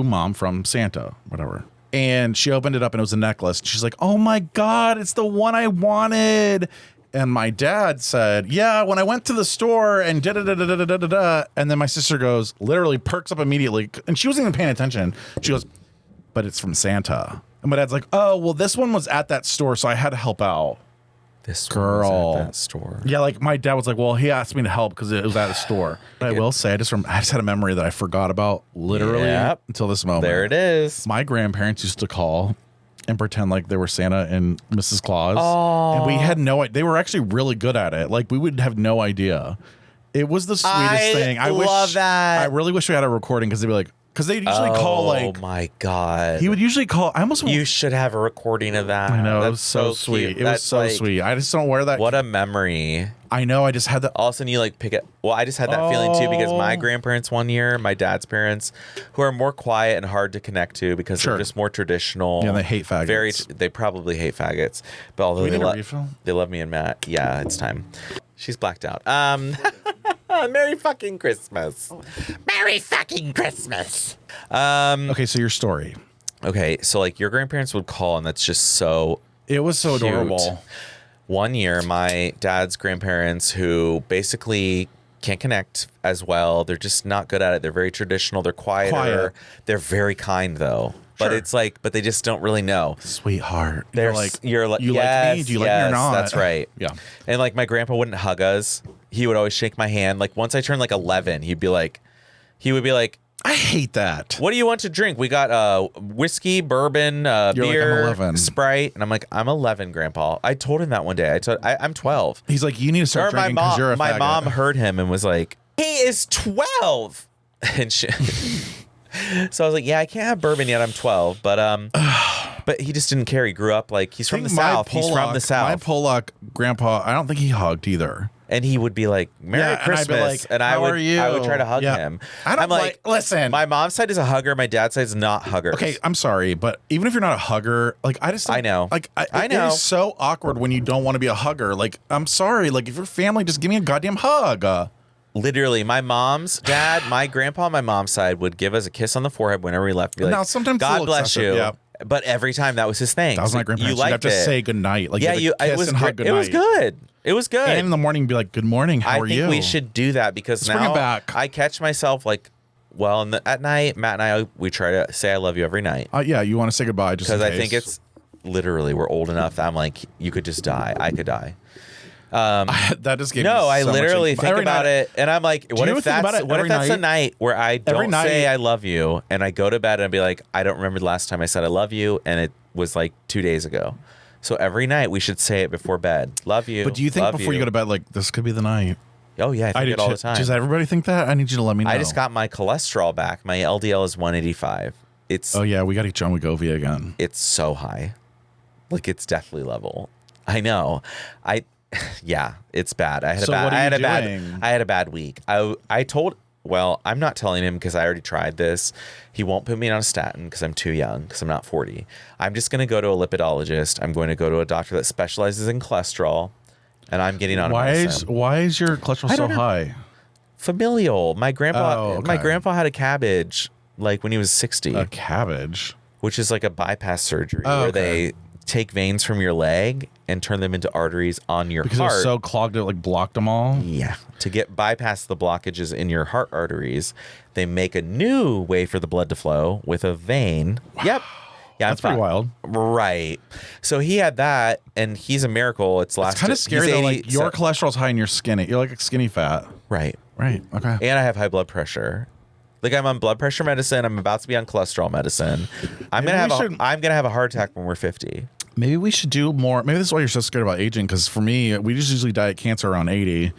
mom from Santa, whatever." And she opened it up and it was a necklace. She's like, "Oh my God, it's the one I wanted." And my dad said, "Yeah, when I went to the store and da-da-da-da-da-da-da-da." And then my sister goes, literally perks up immediately. And she wasn't even paying attention. She goes, "But it's from Santa." And my dad's like, "Oh, well, this one was at that store, so I had to help out." This Girl. was at that store. Yeah, like my dad was like, "Well, he asked me to help because it was at a store." But I will say, I just had a memory that I forgot about literally Yep. until this moment. There it is. My grandparents used to call and pretend like they were Santa and Mrs. Claus. Oh. And we had no idea. They were actually really good at it. Like we would have no idea. It was the sweetest thing. I love that. I really wish we had a recording because they'd be like, because they usually call like. Oh my God! He would usually call. I almost. You should have a recording of that. I know. That's It was so sweet. cute. It That's was so like, sweet. I just don't wear that. What a memory. I know. I just had that. All of a sudden you like pick it. Well, I just had that feeling too because my grandparents one year, my dad's parents, who are more quiet and hard to connect to because Sure. they're just more traditional. Yeah, they hate faggots. They probably hate faggots. But although we they, need a refill? they love me and Matt. Yeah, it's time. She's blacked out. Merry fucking Christmas. Merry fucking Christmas. Okay, so your story. Okay, so like your grandparents would call, and that's just so It was so cute. adorable. One year, my dad's grandparents, who basically can't connect as well, they're just not good at it. They're very traditional. They're quieter. Quiet. They're very kind, though. But Sure. it's like, but they just don't really know. Sweetheart. They're you're like, you yes, like me? Do you like me or yes, not? That's right. Yeah. And like my grandpa wouldn't hug us. He would always shake my hand. Like once I turned like 11, he would be like, I hate that. "What do you want to drink? We got whiskey, bourbon, You're like, beer, "I'm 11." Sprite." And I'm like, "I'm 11, Grandpa." I told him that one day. I'm 12. He's like, you need to start Or my drinking because you're a my faggot. mom heard him and was like, "He is 12." And she, so I was like, "Yeah, I can't have bourbon yet. I'm 12." But he just didn't care. He grew up like he's from the South. He's from the South. My Polak grandpa, I don't think he hugged either. And he would be like, Merry Christmas. And I'd be like, how are you? I would try to hug him. I'm like, listen. My mom's side is a hugger. My dad's side is not huggers. Okay, I'm sorry, but even if you're not a hugger, like I know. Like I know. It is so awkward when you don't want to be a hugger. Like, I'm sorry. Like, if you're family, just give me a goddamn hug. Literally, my mom's dad, my grandpa on my mom's side would give us a kiss on the forehead whenever we left. Be like, now, sometimes God bless you. Yeah. But every time that was his thing. That was my grandparents. You'd have to say goodnight. Like, it was hug it was good. It was good. And in the morning, be like, good morning. How are you? I think we should do that because Let's bring it back. I catch myself like, well, at night, Matt and I, we try to say I love you every night. Yeah, you want to say goodbye just because I think it's literally we're old enough that I'm like, you could just die. I could die. That just gave me I so literally much think about it, and I'm like, what if that's a night where I don't say I love you, and I go to bed and I be like, I don't remember the last time I said I love you, and it was like 2 days ago. So every night we should say it before bed. Love you. But do you think before you go to bed, like, this could be the night? Oh yeah, I think it all the time. Does everybody think that? I need you to let me know. I just got my cholesterol back. My LDL is 185. Oh yeah, we got to eat John Wegovy again. It's so high. Like, it's deathly level. I know. Yeah, it's bad. I had a bad week. I'm not telling him because I already tried this. He won't put me on a statin because I'm too young, because I'm not 40. I'm just going to go to a lipidologist. I'm going to go to a doctor that specializes in cholesterol, and I'm getting on a medicine. Why is your cholesterol so high? Familial. My grandpa had a cabbage like when he was 60. A cabbage? Which is like a bypass surgery where they take veins from your leg and turn them into arteries on your heart. Because it was so clogged, it like blocked them all? Yeah. To get bypass the blockages in your heart arteries, they make a new way for the blood to flow with a vein. Wow. Yep. Yeah, that's pretty wild. Right. So he had that, and he's a miracle. It's kind of scary though, like your cholesterol's high and you're skinny. You're like skinny fat. Right. Right. Okay. And I have high blood pressure. Like, I'm on blood pressure medicine. I'm about to be on cholesterol medicine. I'm gonna have a heart attack when we're 50. Maybe we should do more. Maybe this is why you're so scared about aging. Because for me, we just usually die of cancer around 80.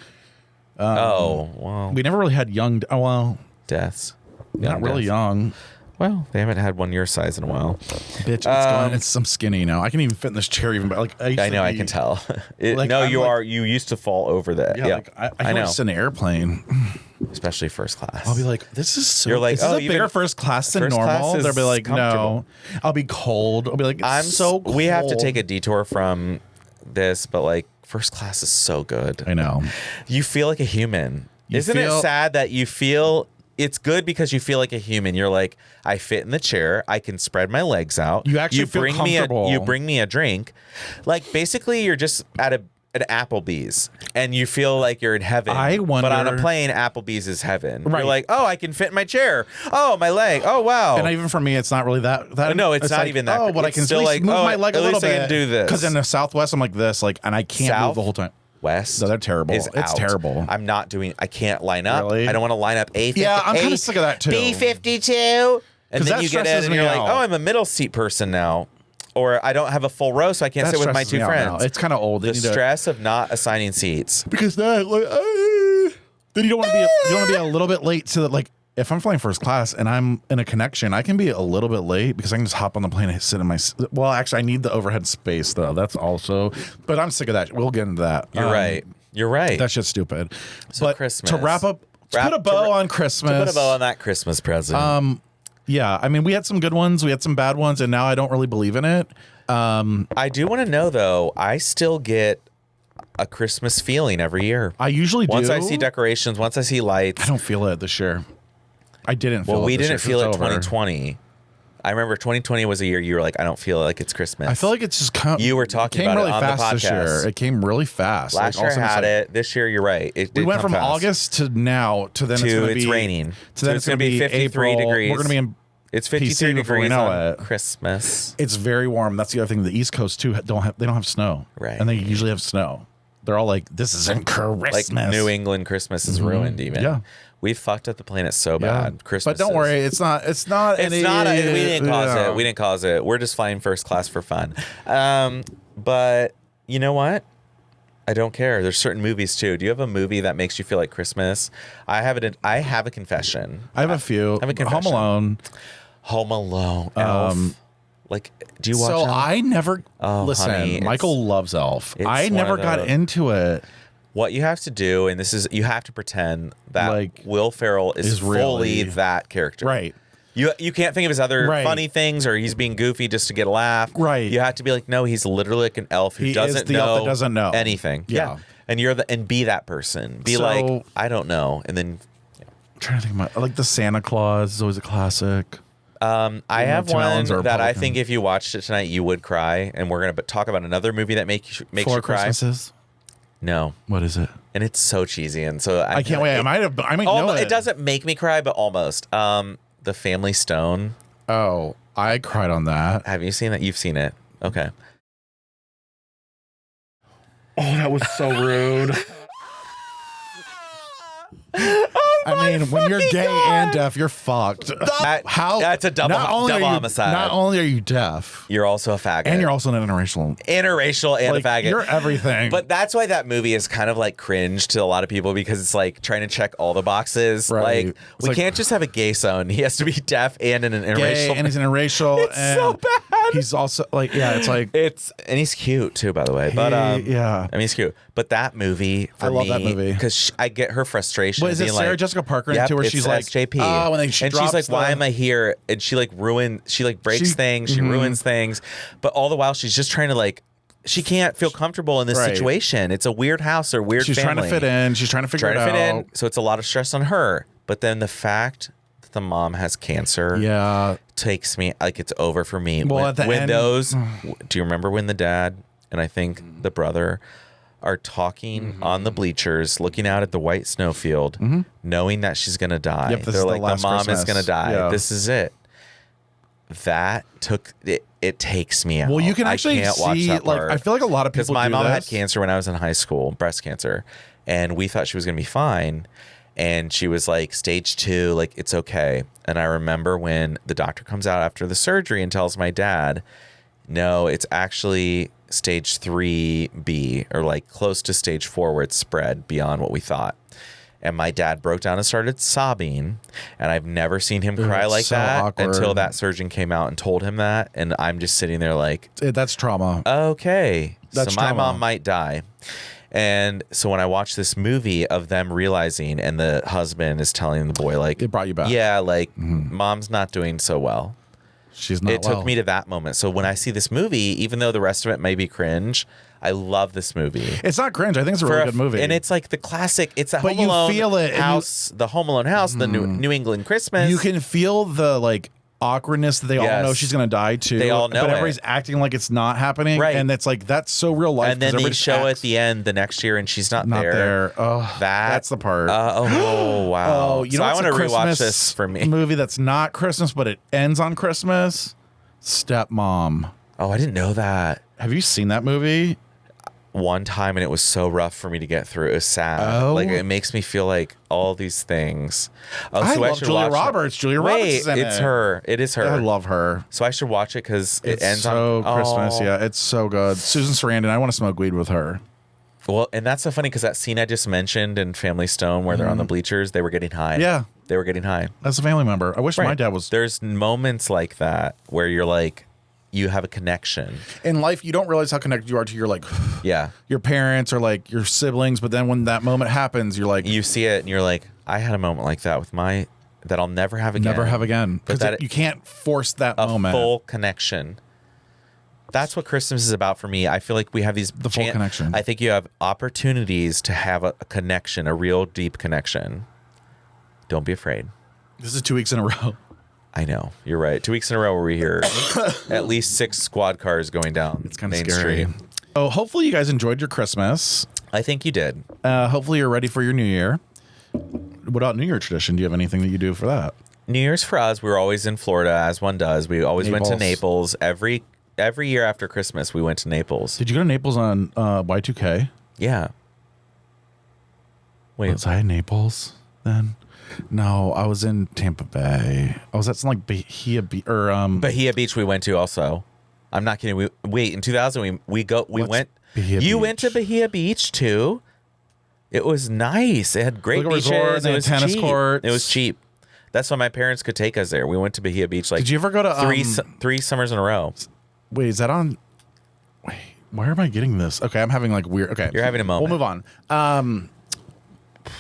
Wow. We never really had young. Deaths. Not really young. Well, they haven't had one your size in a while. Bitch, I'm skinny now. I can even fit in this chair even better. Like I know, I can tell. You used to fall over that. Yeah, like, I know. Just in an airplane. Especially first class. I'll be like, this is so. You're like, is this a bigger first class than normal? They'll be like, no. I'll be cold. I'll be like, I'm so cold. We have to take a detour from this, but like, first class is so good. I know. You feel like a human. Isn't it sad that you feel? It's good because you feel like a human. You're like, I fit in the chair. I can spread my legs out. You actually feel comfortable. You bring me a drink. Like, basically, you're just at an Applebee's and you feel like you're in heaven. I wonder. But on a plane, Applebee's is heaven. Right. You're like, oh, I can fit in my chair. Oh, my leg. Oh, wow. And even for me, it's not really that. No, it's not like, even that. Oh, but I can still move my leg a little bit. I can do this. Because in the Southwest, I'm like this, and I can't move the whole time. West. No, they're terrible. It's terrible. I can't line up. Really? I don't want to line up A50. Yeah, I'm kind of sick of that too. B52. And then you get in and you're like, oh, I'm a middle seat person now. Or I don't have a full row, so I can't sit with my two friends. It's kind of old. The stress of not assigning seats. Because then you don't want to be a little bit late so that, like, if I'm flying first class and I'm in a connection, I can be a little bit late because I can just hop on the plane and sit in my. Well, actually, I need the overhead space though. That's also. But I'm sick of that. We'll get into that. You're right. You're right. That's just stupid. So but Christmas. To wrap up, put a bow on Christmas. To put a bow on that Christmas present. Yeah. I mean, we had some good ones. We had some bad ones, and now I don't really believe in it. I do want to know though. I still get a Christmas feeling every year. I usually do. Once I see decorations, once I see lights. I don't feel it this year. I didn't feel it. Well, we didn't feel it 2020. I remember 2020 was a year you were like, I don't feel like it's Christmas. I feel like it's just you were talking about really it on fast the podcast. This year. It came really fast. Last year I had it. This year, you're right. We went from August to now to then it's raining. To then it's going to be 53 April. degrees. We're going to be in It's 53 degrees on Christmas. It's very warm. That's the other thing. The East Coast too don't have snow. Right. And they usually have snow. They're all like, this isn't Christmas. Like New England Christmas is ruined even. Yeah. We fucked up the planet so bad. Christmas. But don't worry, it's not. We didn't cause it. We didn't cause it. We're just flying first class for fun. But you know what? I don't care. There's certain movies too. Do you have a movie that makes you feel like Christmas? I have a confession. I have a few. I have a confession. Home Alone. Elf. Like, do you watch So Elf? I never. Oh, listen, honey, Michael loves Elf. I never got into it. What you have to do, and this is, you have to pretend that Like, Will Ferrell is fully really- that character. Right. You can't think of his other Right. funny things, or he's being goofy just to get a laugh. Right. You have to be like, no, he's literally like an elf who He is doesn't the know, elf that doesn't know. anything. Yeah. And and be that person. Be So- like, I don't know. And then I'm trying to think about like the Santa Claus is always a classic. I have Tim one Allen's or that I Republican. think if you watched it tonight, you would cry. And we're going to talk about another movie that makes Four you cry. Christmases. No. What is it? And it's so cheesy. And so I can't wait. I might know almost, it. it doesn't make me cry, but almost. The Family Stone. Oh, I cried on that. Have you seen that? You've seen it. Okay. Oh, that was so rude. I mean, when you're gay and deaf, you're fucked. That's a double homicide. Not only are you deaf, You're also a faggot. and you're also an interracial. interracial and Like, a faggot. you're everything. But that's why that movie is kind of like cringe to a lot of people, because it's like trying to check all the boxes. Right. Like, It's we like- can't just have a gay son. He has to be deaf and an interracial. Gay, and he's interracial. It's and so bad. He's also like, yeah, it's like, And he's cute too, by the way. But yeah. I mean, he's cute. But that movie, for I love me, that movie. because I get her frustration. What is it, being Sarah like, Jessica Parker in it Yep, too, where it's she's like, SJP. oh, and then she and she's drops like, why the- am I here? And she like breaks things, she ruins things, but all the while she's just trying to like, she can't feel comfortable in this Right. situation. It's a weird house or weird she's family. trying to fit in. She's trying to figure Trying to it fit out. in, so it's a lot of stress on her. But then the fact that the mom has cancer, Yeah. takes me like, it's over for me. Well, when, at the when end- those, do you remember when the dad and I think the brother are talking on the bleachers, looking out at the white snowfield, knowing that she's gonna die? Yep, this They're is the like, last the mom is Christmas. gonna die. Yeah. This is it. That took it. It takes me out. Well, you can actually I can't watch see, that like, part. I feel like a lot of because people my do mom had this. cancer when I was in high school, breast cancer, and we thought she was gonna be fine. And she was like, stage 2, like, it's okay. And I remember when the doctor comes out after the surgery and tells my dad, no, it's actually stage 3B, or like close to stage 4, where it's spread beyond what we thought. And my dad broke down and started sobbing. And I've never seen him cry it's like so that awkward. until that surgeon came out and told him that. And I'm just sitting there like, That's trauma. okay, That's so my trauma. mom might die. And so when I watched this movie of them realizing, and the husband is telling the boy, like, It brought you back. yeah, like, mom's not doing so well. She's not It took me to that moment. So when I see this movie, even though the rest of it may be cringe, I love this movie. It's not cringe. I think it's a really good movie. And it's like the classic, it's a But Home you Alone feel it, and house, the Home Alone house, the New England Christmas. you can feel the like awkwardness that they all Yes. know she's gonna die too. They all know but it. everybody's acting like it's not happening. Right. And it's like that's so real life. and then 'cause they everybody show acts at the end the next year and she's not not there. there. Oh, that's the part. Oh, wow. Oh, you so know I what's want to a rewatch Christmas this for me. movie that's not Christmas, but it ends on Christmas. Stepmom. Oh, I didn't know that. Have you seen that movie? One time, and it was so rough for me to get through. It was sad. Oh. Like, it makes me feel like all these things. Oh, I so love should Julia watch it. Roberts. Julia Roberts Wait, is in it's it. her. It is her. I love her. So I should watch it because it It's ends so on Christmas. Oh. Yeah, it's so good. Susan Sarandon. I want to smoke weed with her. Well, and that's so funny because that scene I just mentioned in Family Stone where they're on the bleachers, they were getting high. Yeah. They were getting high. As a family member, I wish my dad was. There's moments like that where you're like, you have a connection. In life, you don't realize how connected you are to your like Yeah. your parents or like your siblings, but then when that moment happens, you're like, You see it and you're like, I had a moment like that with that I'll never have again. never have again. But Because that you can't force that a moment. full connection. That's what Christmas is about for me. I feel like we have these The full connection. I think you have opportunities to have a connection, a real deep connection. Don't be afraid. This is 2 weeks in a row. I know. You're right. 2 weeks in a row where we hear at least 6 squad cars going down. It's kind of Main scary. Street. Oh, hopefully you guys enjoyed your Christmas. I think you did. Hopefully you're ready for your New Year. What about New Year tradition? Do you have anything that you do for that? New Year's for us, we were always in Florida, as one does. We always went to Naples. Naples. Every year after Christmas, we went to Naples. Did you go to Naples on Y2K? Yeah. Wait. Was I in Naples then? No, I was in Tampa Bay. I was at some like Bahia Beach or Bahia Beach we went to also. I'm not kidding. Wait, in 2000 we What's went. Bahia You Beach? went to Bahia Beach too. It was nice. It had great Like a beaches. resort, they It had was tennis cheap. courts. It was cheap. That's why my parents could take us there. We went to Bahia Beach like Did you ever go to three summers in a row. Wait, is that on? Wait, Where am I getting this? Okay, I'm having like weird. Okay, You're having a moment. We'll move on.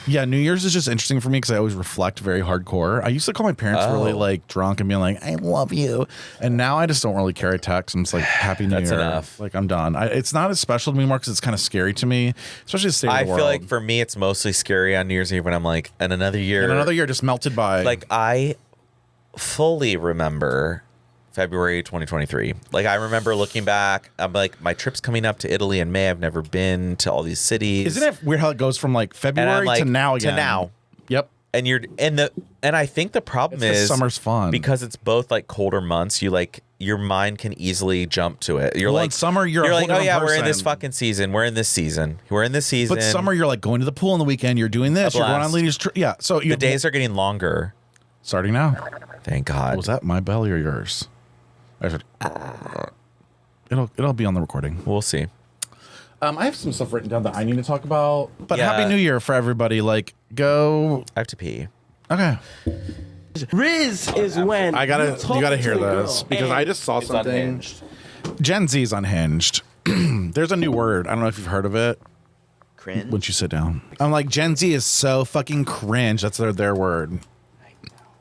Yeah, New Year's is just interesting for me because I always reflect very hardcore. I used to call my parents really like drunk and being like, "I love you," and now I just don't really carry text. I'm just like, "Happy New That's Year." enough. Like I'm done. It's not as special to me anymore because it's kind of scary to me, especially the state of the I world. feel like for me, it's mostly scary on New Year's Eve when I'm like, and another year. And another year just melted by. Like, I fully remember February 2023. Like, I remember looking back, I'm like, my trip's coming up to Italy in May. I've never been to all these cities. Isn't it weird how it goes from like And February I'm like, to now again? To now. Yep. And I think the problem It's 'cause is summer's fun. because it's both like colder months. You like your mind can easily jump to it. You're Well, like in summer, you're a like, whole oh yeah, different we're in this person. fucking season. We're in this season. We're in this season. But summer, you're like going to the pool on the weekend. You're doing this. You're going on blast. ladies' trip. Yeah. So the days are getting longer. starting now. Thank God. Was that my belly or yours? I said, it'll be on the recording. We'll see. I have some stuff written down that I need to talk about. But Yeah. Happy New Year for everybody. Like, go. I have to pee. Okay. Riz is when You gotta hear to a girl this because I just saw something. unhinged. Gen Z's unhinged. There's a new word. I don't know if you've heard of it. Cringe. Once you sit down, I'm like, Gen Z is so fucking cringe. That's their word.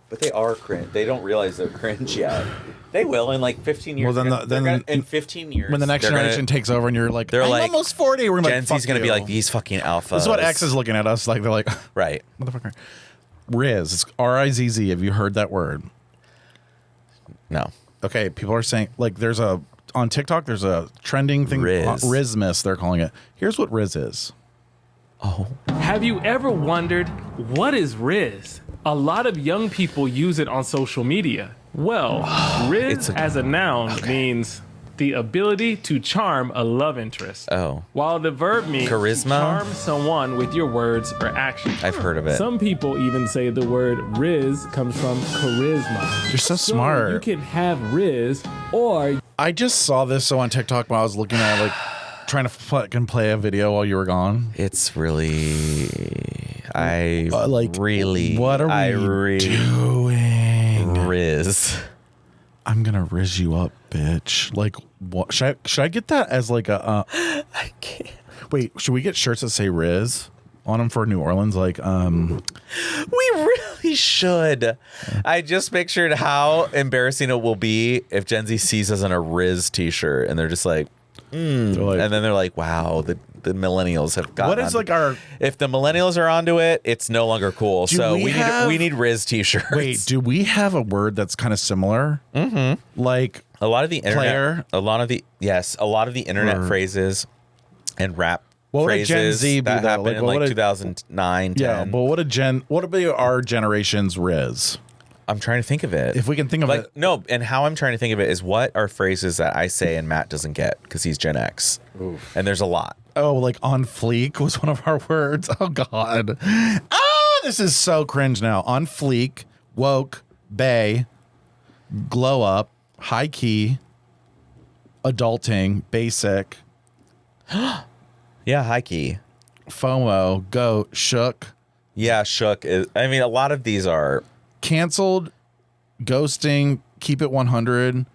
But they are cringe. They don't realize they're cringe yet. They will in like 15 years. Well, then in 15 years, When the next they're generation gonna, takes over and you're like, they're I'm like, almost 40. We're gonna Gen be like, Z's gonna be like these fucking alphas. This is what X is looking at us like. They're like, right. motherfucker. Riz. It's R-I-Z-Z. Have you heard that word? No. Okay, people are saying like on TikTok there's a trending thing, Riz. Rizmas they're calling it. Here's what Riz is. Have you ever wondered, what is Riz? A lot of young people use it on social media. Well, Riz as a noun means the ability to charm a love interest. Oh. While the verb means Charisma? to charm someone with your words or actions. I've heard of it. Some people even say the word Riz comes from charisma. You're so smart. You can have Riz or I just saw this on TikTok when I was looking at like trying to fucking play a video while you were gone. It's really, I Like, really, what are I we really doing? Riz. I'm gonna riz you up, bitch. Like, what should I get that as like a? I can't. Wait, should we get shirts that say Riz on them for New Orleans? Like, We really should. I just pictured how embarrassing it will be if Gen Z sees us in a Riz t-shirt and they're just like, they're like, and then they're like, wow, the millennials have got. what is like our? If the millennials are onto it, it's no longer cool. Do So we we have- need Riz t-shirts. Wait, do we have a word that's kind of similar? Mm-hmm. Like a lot of the internet, player? a lot of the internet Or- phrases and rap What would a phrases Gen Z be, that though? happened Like, in what like would a- 2009, 10. yeah, but what would be our generation's Riz? I'm trying to think of it. If we can think of like it. no, and how I'm trying to think of it is what are phrases that I say and Matt doesn't get because he's Gen X, and there's a lot. Oh, like on fleek was one of our words. Oh God. Ah, this is so cringe now. On fleek, woke, bay, glow up, high key, adulting, basic, Yeah, high key. FOMO, goat, shook, Yeah, shook. I mean, a lot of these are. canceled, ghosting, keep it 100.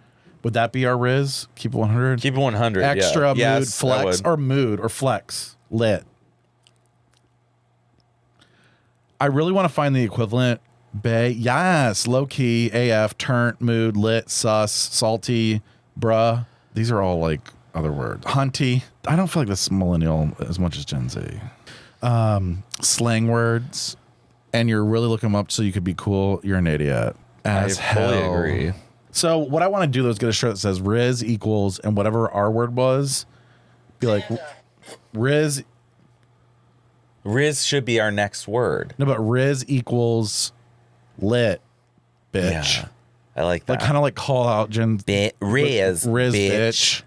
Would that be our Riz? Keep it 100? Keep it 100. Extra, yeah. mood, Yes, that flex, would. or mood, or flex, lit. I really want to find the equivalent. Bay, yes, low key, AF, turnt, mood, lit, sus, salty, bruh. These are all like other words. Hunty. I don't feel like this is millennial as much as Gen Z. Slang words, and you're really looking them up so you could be cool. You're an idiot. As I fully hell. agree. So what I want to do though is get a shirt that says Riz equals and whatever our word was, be like Riz. Riz should be our next word. No, but Riz equals lit, bitch. Yeah, I like that. Like kind of like call out Jen. Riz, Riz, bitch. bitch.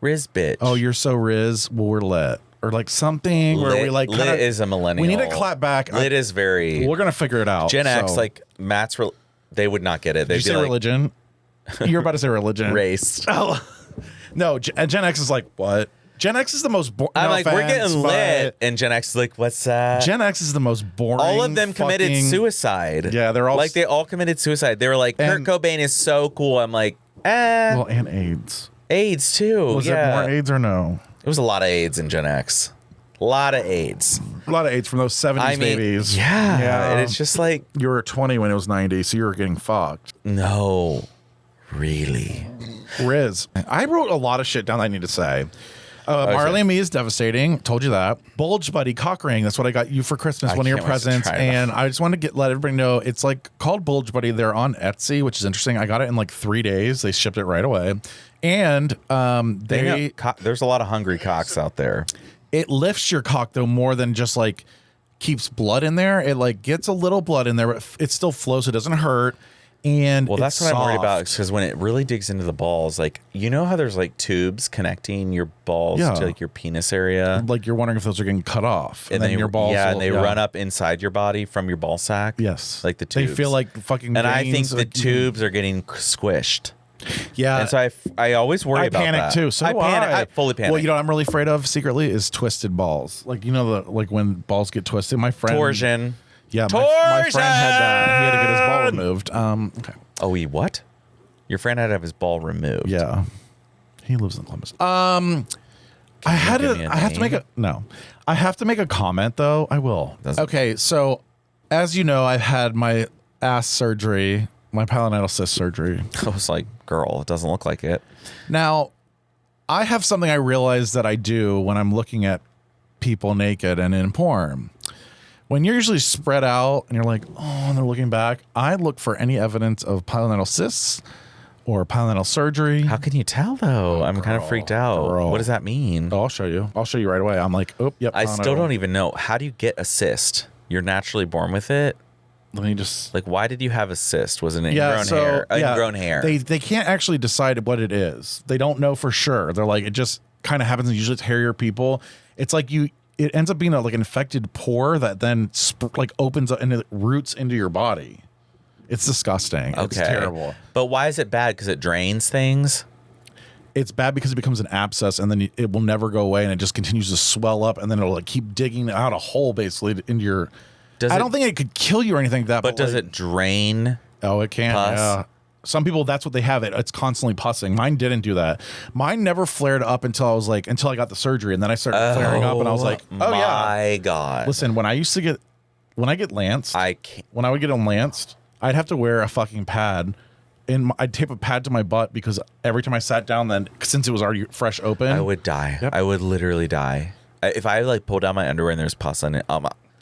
Riz, bitch. Oh, you're so Riz. Well, we're lit, or like something where we like. Lit kinda, is a millennial. We need to clap back. Lit is very. We're gonna figure it out. Gen X, so. like Matt's. They would not get it. They'd Did you be say like, religion? You're about to say religion. Race. Oh, no. Gen X is like what? Gen X is the most boring. I'm like, we're getting lit, and Gen X is like, what's that? Gen X is the most boring. All of them committed fucking- suicide. Yeah, they're all they all committed suicide. They were like, Kurt And- Cobain is so cool. I'm like, eh. Well, and AIDS. AIDS too. Was it more AIDS or no? It was a lot of AIDS in Gen X. A lot of AIDS. A lot of AIDS from those 70s babies. Yeah. And it's just like... You were 20 when it was 90, so you were getting fucked. No. Really? Riz. I wrote a lot of shit down that I need to say. Marley and Me is devastating. Told you that. Bulge Buddy cock ring. That's what I got you for Christmas. One of your presents. And I just want to let everybody know it's like called Bulge Buddy. They're on Etsy, which is interesting. I got it in like 3 days. They shipped it right away. And there's a lot of hungry cocks out there. It lifts your cock though more than just like keeps blood in there. It like gets a little blood in there, but it still flows. So it doesn't hurt. And that's what I'm worried about, because when it really digs into the balls, like, you know how there's like tubes connecting your balls to like your penis area, like you're wondering if those are getting cut off, and then your balls and they run up inside your body from your ball sack. Yes, like the tubes. They feel like fucking and veins. I think the tubes are getting squished. Yeah, and so I always worry about that. I panic too. So I fully panic. Well, you know what I'm really afraid of secretly is twisted balls. Like, you know, like when balls get twisted. My friend torsion. Yeah, my friend had that. He had to get his ball removed. Okay. Oh, what? Your friend had to have his ball removed. Yeah. He lives in Columbus. I have to make a comment though. I will. Okay, so as you know, I've had my ass surgery, my pilonidal cyst surgery. I was like, girl, it doesn't look like it. Now, I have something I realize that I do when I'm looking at people naked and in porn. When you're usually spread out and you're like, oh, and they're looking back, I look for any evidence of pilonidal cysts or pilonidal surgery. How can you tell, though? I'm kind of freaked out. What does that mean? Oh, I'll show you. I'll show you right away. I'm like, oh, yep. I still don't even know. How do you get a cyst? You're naturally born with it? Let me just... Like, why did you have a cyst? Was it ingrown hair? They can't actually decide what it is. They don't know for sure. They're like, it just kind of happens. Usually it's hairier people. It's like it ends up being like an infected pore that then opens up and it roots into your body. It's disgusting. Okay. It's terrible. But why is it bad? Because it drains things? It's bad because it becomes an abscess and then it will never go away and it just continues to swell up and then it'll like keep digging out a hole basically into your... I don't think it could kill you or anything like that. But does it drain? Oh, it can. Pus? Yeah. Some people, that's what they have. It's constantly pussing. Mine didn't do that. Mine never flared up until I got the surgery, and then I started flaring up, and I was like, "Oh yeah, my God!" Listen, when I get lanced, when I would get them lanced, I'd have to wear a fucking pad, and I'd tape a pad to my butt because every time I sat down, then since it was already fresh open, I would die. Yep. I would literally die if I like pull down my underwear and there's pus on it.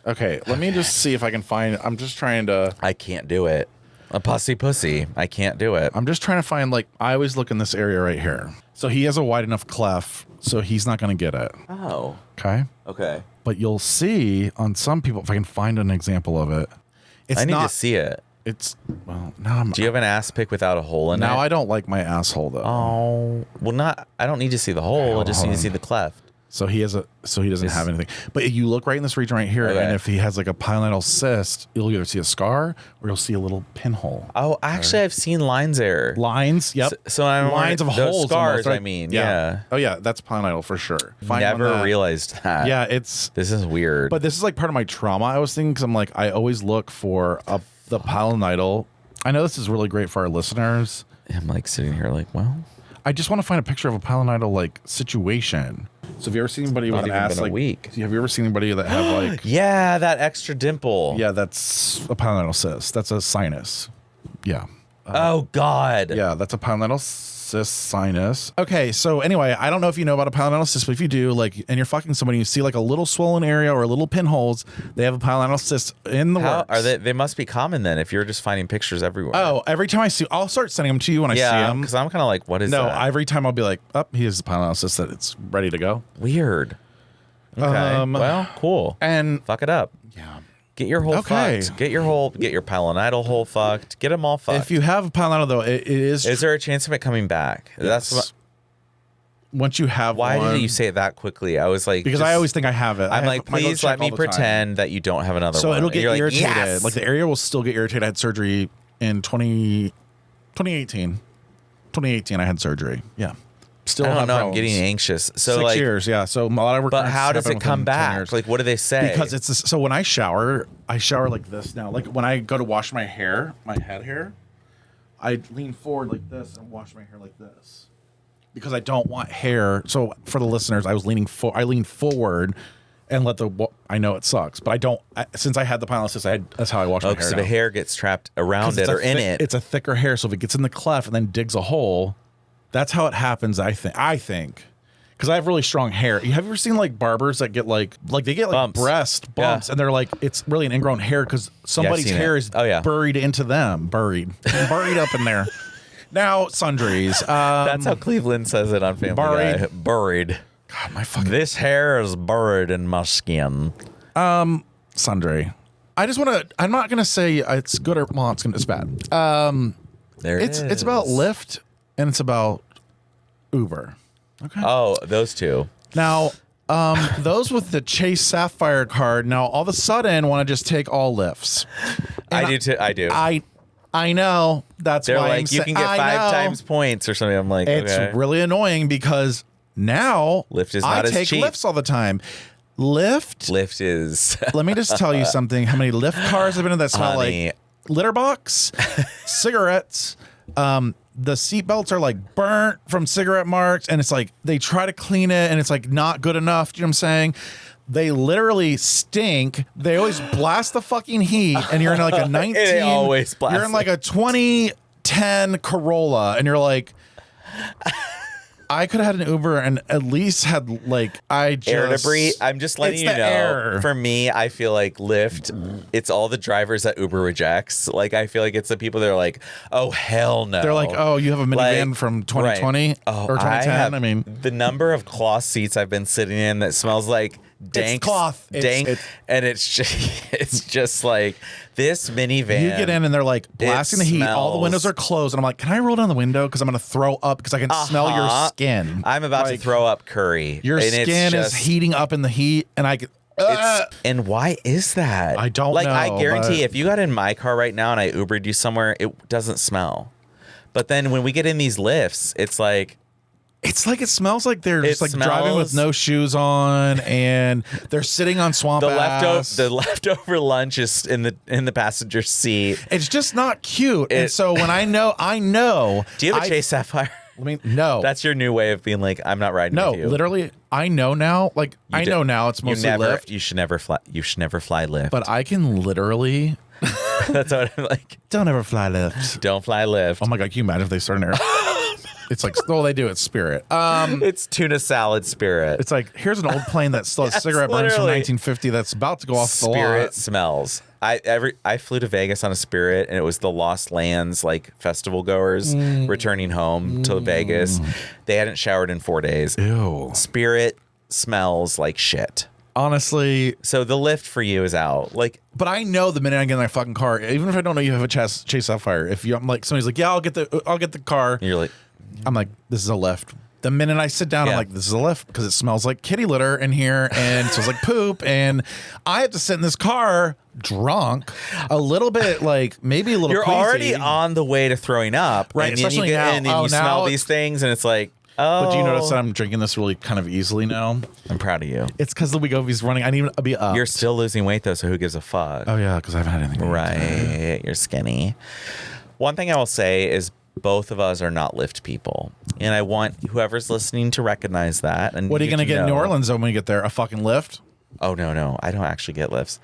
Okay, let me just see if I can find. I'm just trying to. I can't do it. A pussy. I can't do it. I'm just trying to find, like, I always look in this area right here. So he has a wide enough cleft, so he's not going to get it. Oh. Okay. But you'll see on some people, if I can find an example of it. I need to see it. Do you have an ass pick without a hole in it? Now I don't like my asshole though. Oh. Well, I don't need to see the hole. I just need to see the cleft. So he doesn't have anything. But you look right in this region right here, and if he has like a pilonidal cyst, you'll either see a scar or you'll see a little pinhole. Oh, actually, I've seen lines there. Lines, yep. So I'm lines of holes, scars. Almost, right? I mean, yeah. Oh yeah, that's pilonidal for sure. Never realized that. Yeah, this is weird. But this is like part of my trauma. I was thinking because I'm like I always look for the pilonidal. I know this is really great for our listeners. I'm like sitting here like, well, I just want to find a picture of a pilonidal like situation. So have you ever seen anybody with an ass like week? Have you ever seen anybody that have like yeah, that extra dimple? Yeah, that's a pilonidal cyst. That's a sinus. Yeah. Oh God. Yeah, that's a pilonidal cyst sinus. Okay, so anyway, I don't know if you know about a pilonidal cyst, but if you do, like, and you're fucking somebody, you see like a little swollen area or little pinholes, they have a pilonidal cyst in the works. Are they? They must be common then. If you're just finding pictures everywhere. Oh, every time I'll start sending them to you when I see them. Because I'm kind of like, what is that? No, every time I'll be like, he has a pilonidal cyst that it's ready to go. Weird. Okay. Well, cool. And fuck it up. Yeah. Get your hole fucked. Get your pilonidal hole fucked. Get them all fucked. If you have a pilonidal, though, it is. Is there a chance of it coming back? Yes. That's what. Once you have Why did you say it that quickly? I was like, because I always think I have it. I'm like, please let me pretend that you don't have another one. So it'll get irritated. Like, yes! Like the area will still get irritated. I had surgery in 2018. 2018, I had surgery. Yeah. Still I don't know. I'm getting anxious. So 6 years, yeah. So a lot of work. But how does it come back? Like, what do they say? Because so when I shower like this now. Like when I go to wash my hair, my head hair, I lean forward like this and wash my hair like this. because I don't want hair. So for the listeners, I leaned forward and I know it sucks, but I don't. Since I had the Pilonidal, that's how I wash my hair. So now. the hair gets trapped around it or in it. It's a thicker hair, so if it gets in the cleft and then digs a hole, that's how it happens. I think. Because I have really strong hair. Have you ever seen like barbers that get like they get like bumps. breast bumps, and they're like it's really an ingrown hair because somebody's hair is buried into them, buried up in there. Now sundries. That's how Cleveland says it on Family Guy. Buried. God, my fucking. This hair is buried in my skin. Sundry. I just want to. I'm not gonna say it's good or well. It's bad. It's about Lyft and it's about Uber. Okay. Oh, those two. Now, those with the Chase Sapphire card now all of a sudden want to just take all Lyfts. I do too. I do. I know. That's They're why like, you can get 5 times points or something. I'm like, it's really annoying because now Lyft is not I as take cheap. Lyfts all the time. Lyft is. Let me just tell you something. How many Lyft cars have been in that smell like litter box, cigarettes. The seatbelts are like burnt from cigarette marks, and it's like they try to clean it, and it's like not good enough. Do you know what I'm saying? They literally stink. They always blast the fucking heat, and you're in like a 19. They always blast. You're in like a 2010 Corolla, and you're like, I could have had an Uber and at least had like air to breathe. I'm just letting you know. Air. For me, I feel like Lyft. It's all the drivers that Uber rejects. Like I feel like it's the people that are like, oh hell no. They're like, oh, you have a minivan from 2020 or 2010. I mean, the number of Claus seats I've been sitting in that smells like dank cloth, and it's just like this minivan. You get in and they're like blasting the heat. All the windows are closed, and I'm like, can I roll down the window because I'm gonna throw up because I can smell your skin. I'm about to throw up curry. Your skin is heating up in the heat, and I can. And why is that? I don't know. I guarantee if you got in my car right now and I Ubered you somewhere, it doesn't smell. But then when we get in these Lyfts, it's like it smells like they're just like driving with no shoes on, and they're sitting on swamp ass. The leftover lunch is in the passenger seat. It's just not cute. And so when I know. Do you have a Chase Sapphire? I mean, no. That's your new way of being like, I'm not riding with you. No, literally, I know now. Like, I know now it's mostly Lyft. You should never fly Lyft. But I can literally. That's what I'm like. Don't ever fly Lyft. Don't fly Lyft. Oh my God, can you imagine if they start an air? It's like, they do it Spirit. It's tuna salad Spirit. It's like, here's an old plane that still has cigarette burns from 1950 that's about to go off the lot. Spirit smells. I flew to Vegas on a Spirit, and it was the Lost Lands like festival goers returning home to Vegas. They hadn't showered in 4 days. Ew. Spirit smells like shit. Honestly, so the Lyft for you is out. Like, but I know the minute I get in my fucking car, even if I don't know you have a Chase Sapphire, I'm like, somebody's like, yeah, I'll get the car. And you're like, I'm like, this is a Lyft. The minute I sit down, I'm like, this is a Lyft because it smells like kitty litter in here and it smells like poop. And I have to sit in this car drunk, a little bit like maybe a little. You're queasy. already on the way to throwing up, right? And Especially then you get now. in and you smell these things, and it's like, oh. But do you notice that I'm drinking this really kind of easily now? I'm proud of you. It's because the Wegovy's running. I need to be up. You're still losing weight though, so who gives a fuck? Oh yeah, because I haven't had anything. Right, you're skinny. One thing I will say is both of us are not Lyft people, and I want whoever's listening to recognize that. And what are you going to get in New Orleans when we get there? A fucking Lyft? Oh no, I don't actually get Lyfts.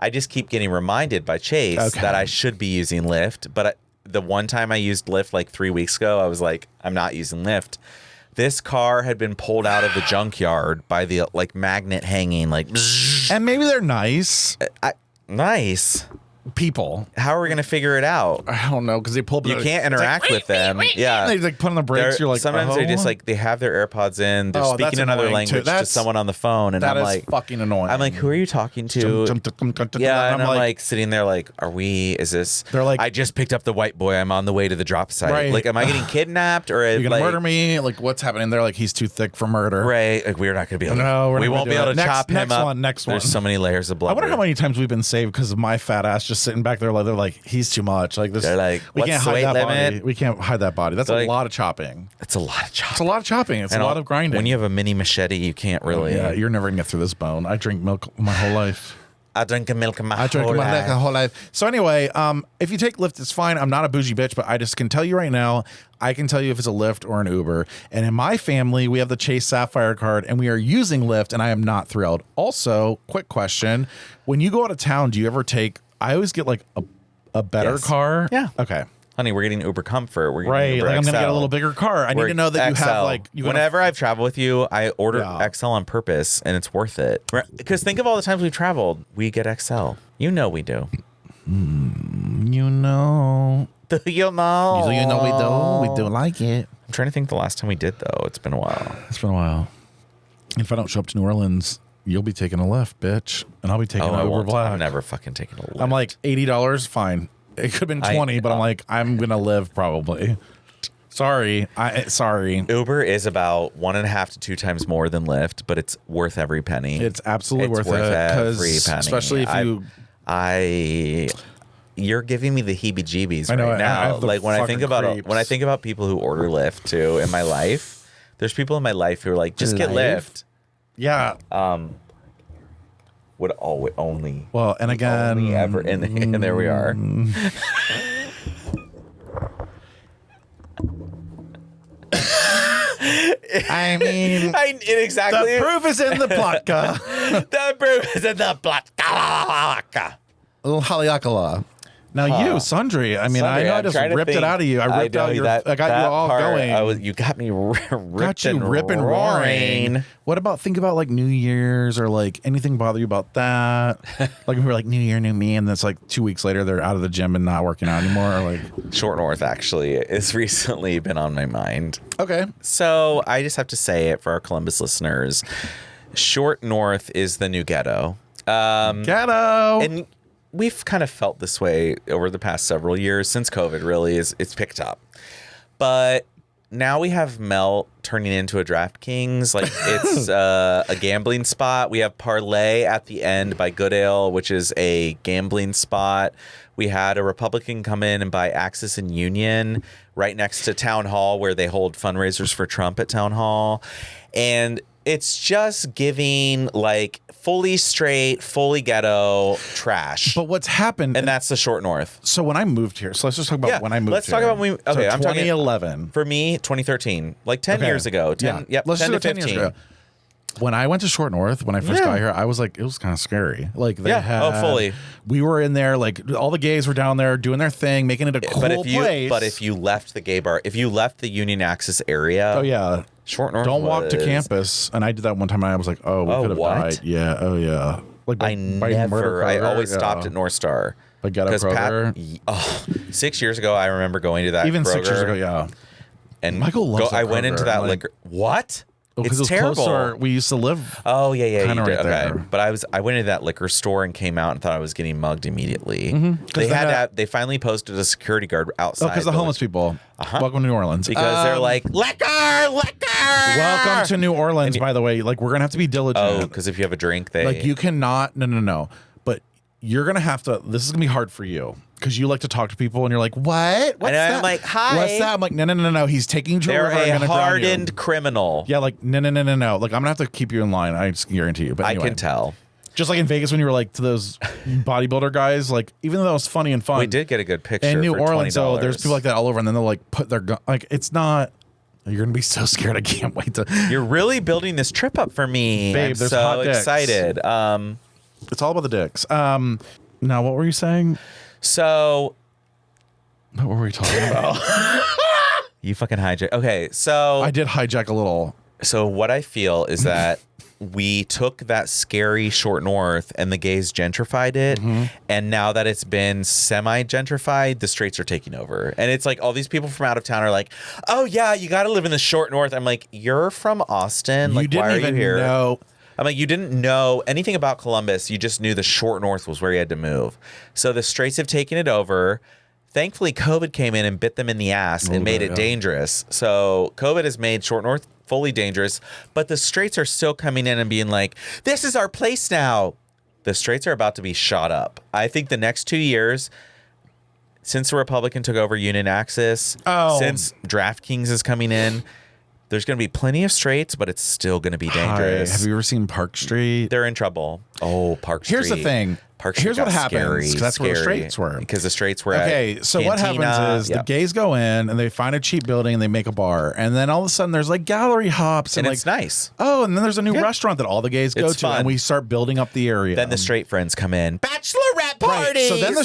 I just keep getting reminded by Chase that I should be using Lyft, but the one time I used Lyft like 3 weeks ago, I was like, I'm not using Lyft. This car had been pulled out of the junkyard by the like magnet hanging, like, and maybe they're nice. Nice people. How are we going to figure it out? I don't know, because they pull. You can't interact with them. Yeah, they like put on the brakes. You're like, sometimes they just like they have their AirPods in. They're speaking another language to someone on the phone, and I'm like, fucking annoying. I'm like, who are you talking to? Yeah, and I'm like sitting there like, is this? They're like, I just picked up the white boy. I'm on the way to the drop site. Right. Like, am I getting kidnapped or you're gonna murder me? Like, what's happening? They're like, he's too thick for murder. Right. Like, we're not gonna be able. No, we won't be able to chop him up. Next one. There's so many layers of blood. I wonder how many times we've been saved because of my fat ass just sitting back there. They're like, he's too much. Like this. They're like, we can't hide that limit? body. We can't hide that body. That's a lot of chopping. It's a lot of chopping. It's a lot of chopping. It's a lot of grinding. When you have a mini machete, you can't really. Yeah, you're never gonna get through this bone. I drink milk my whole life. I drink milk in my I drink whole my life. milk whole life. So anyway, if you take Lyft, it's fine. I'm not a bougie bitch, but I just can tell you right now, I can tell you if it's a Lyft or an Uber. And in my family, we have the Chase Sapphire card, and we are using Lyft, and I am not thrilled. Also, quick question: when you go out of town, do you ever take? I always get like a better Yes. car. Yeah. Okay. Honey, we're getting Uber Comfort. We're getting Right. Uber Like I'm XL. gonna get a little bigger car. I need to know that you have like. Whenever I've traveled with you, I order Yeah. XL on purpose, and it's worth it. Because think of all the times we've traveled, we get XL. You know we do. You know. Do you know? You know we do like it. I'm trying to think the last time we did though. It's been a while. It's been a while. If I don't show up to New Orleans, you'll be taking a Lyft, bitch, and I'll be taking Oh, an I Uber won't. Black. I'm never fucking taking a Lyft. I'm like $80. Fine. It could have been 20, but I'm like I'm gonna live probably. Sorry. Sorry. Uber is about 1.5 to 2 times more than Lyft, but it's worth every penny. It's absolutely It's worth it every because penny. especially if You're giving me the heebie-jeebies I know, right I now. have the Like when I think fucking about creeps. people who order Lyft too in my life, there's people in my life who are like, just get Lyft. yeah. Would always only. Well, and again, Only ever, and there we are. I mean, Exactly. the proof is in the platka. The proof is in the plot. Little haliakala. Now you, Sundry. I mean, I know I just ripped it out of you. I ripped out your. I got you all going. You got me Got you ripping roaring. What about think about like New Year's or like anything bother you about that? Like if we're like New Year, new me, and that's like 2 weeks later they're out of the gym and not working out anymore. Or like Short North actually has recently been on my mind. okay, So I just have to say it for our Columbus listeners. Short North is the new ghetto. ghetto. And we've kind of felt this way over the past several years since COVID really it's picked up. But now we have Melt turning into a DraftKings. Like it's a gambling spot. We have Parlay at the end by Good Ale, which is a gambling spot. We had a Republican come in and buy Axis and Union right next to Town Hall where they hold fundraisers for Trump at Town Hall. And it's just giving like fully straight, fully ghetto trash. But what's happened? And that's the Short North. So when I moved here, so let's just talk about when I moved. Let's talk about when we. Okay, so I'm talking 2011. For me, 2013, like 10 years ago. 10, yeah, let's 10 just to go 10 15. years ago. When I went to Short North, when I first got here, I was like, it was kind of scary. Like they had, fully. We were in there, like all the gays were down there doing their thing, making it a cool place. But if you left the gay bar, if you left the Union Access area, oh yeah, Short North. don't walk to campus. And I did that one time, and I was like, oh, we could have what? died. Yeah, oh yeah. Like I always stopped at North Star. Like Ghetto Kroger. 6 years ago, I remember going to that. Even Kroger, 6 years ago, yeah. And Michael loves that I went Kroger. into that I'm like, liquor. What? because It's it was close to terrible. we used to live. Oh yeah, kinda you did. right Okay, there. but I went into that liquor store and came out and thought I was getting mugged immediately. They finally posted a security guard outside. Oh, because the homeless people. Welcome to New Orleans. Because they're like liquor. Welcome to New Orleans. By the way, like we're gonna have to be diligent. Oh, because if you have a drink, they Like you cannot. No. But you're gonna have to. This is gonna be hard for you because you like to talk to people and you're like, what? What's And that? I'm like, hi. What's that? I'm like, no. He's taking you to they're river and a gonna drown you. hardened criminal. Yeah, like no. Like I'm gonna have to keep you in line. I just guarantee you. But anyway. I can tell. Just like in Vegas when you were like to those bodybuilder guys, like even though it was funny and fun. We did get a good picture. In New for Orleans, though, $20. there's people like that all over, and then they'll like put their gun. Like it's not. You're gonna be so scared. I can't wait to. You're really building this trip up for me. Babe, I'm there's so hot dicks. excited. It's all about the dicks. Now what were you saying? So What were we talking about? you fucking hijack. Okay, so I did hijack a little. So what I feel is that we took that scary Short North and the gays gentrified it. And now that it's been semi-gentrified, the straights are taking over. And it's like all these people from out of town are like, oh yeah, you got to live in the Short North. I'm like, you're from Austin. Like, You didn't why are even you here? know. I'm like, you didn't know anything about Columbus. You just knew the Short North was where you had to move. So the straights have taken it over. Thankfully, COVID came in and bit them in the ass and made it dangerous. So COVID has made Short North fully dangerous, but the straights are still coming in and being like, this is our place now. The straights are about to be shot up. I think the next 2 years, since the Republican took over Union Access, since DraftKings is coming in, there's going to be plenty of straights, but it's still going to be dangerous. Have you ever seen Park Street? They're in trouble. Oh, Park Street. Here's the thing. Park Street Here's what got happens, scary, 'cause that's where the scary, straights were. Because the straights were Okay, at so what Cantina. happens is the gays go in and they find a cheap building and they make a bar, and then all of a sudden there's like gallery hops and like it's nice. Oh, and then there's a new restaurant that all the gays go It's to, fun. and we start building up the area. Then the straight friends come in. Bachelorette party. So then the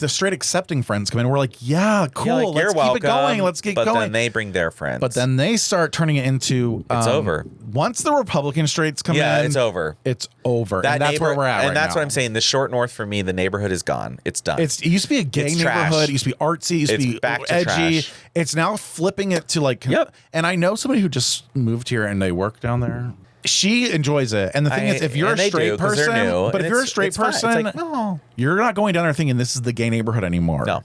straight accepting friends come in. We're like, yeah, cool. You're Let's keep it going. Let's get going. But then they bring their friends. But then they start turning it into It's over. Once the Republican straights come in, it's over. It's over. And that's where we're at. And right that's now. what I'm saying. The short north for me, the neighborhood is gone. It's done. It used to be a gay It's neighborhood. trash. It used to be artsy. It used to be back to edgy. trash. It's now flipping it to like. Yep. And I know somebody who just moved here and they work down there. She enjoys it. And the thing is, if you're a straight person, but if you're a straight person, you're not going down there thinking this is the gay neighborhood anymore. No.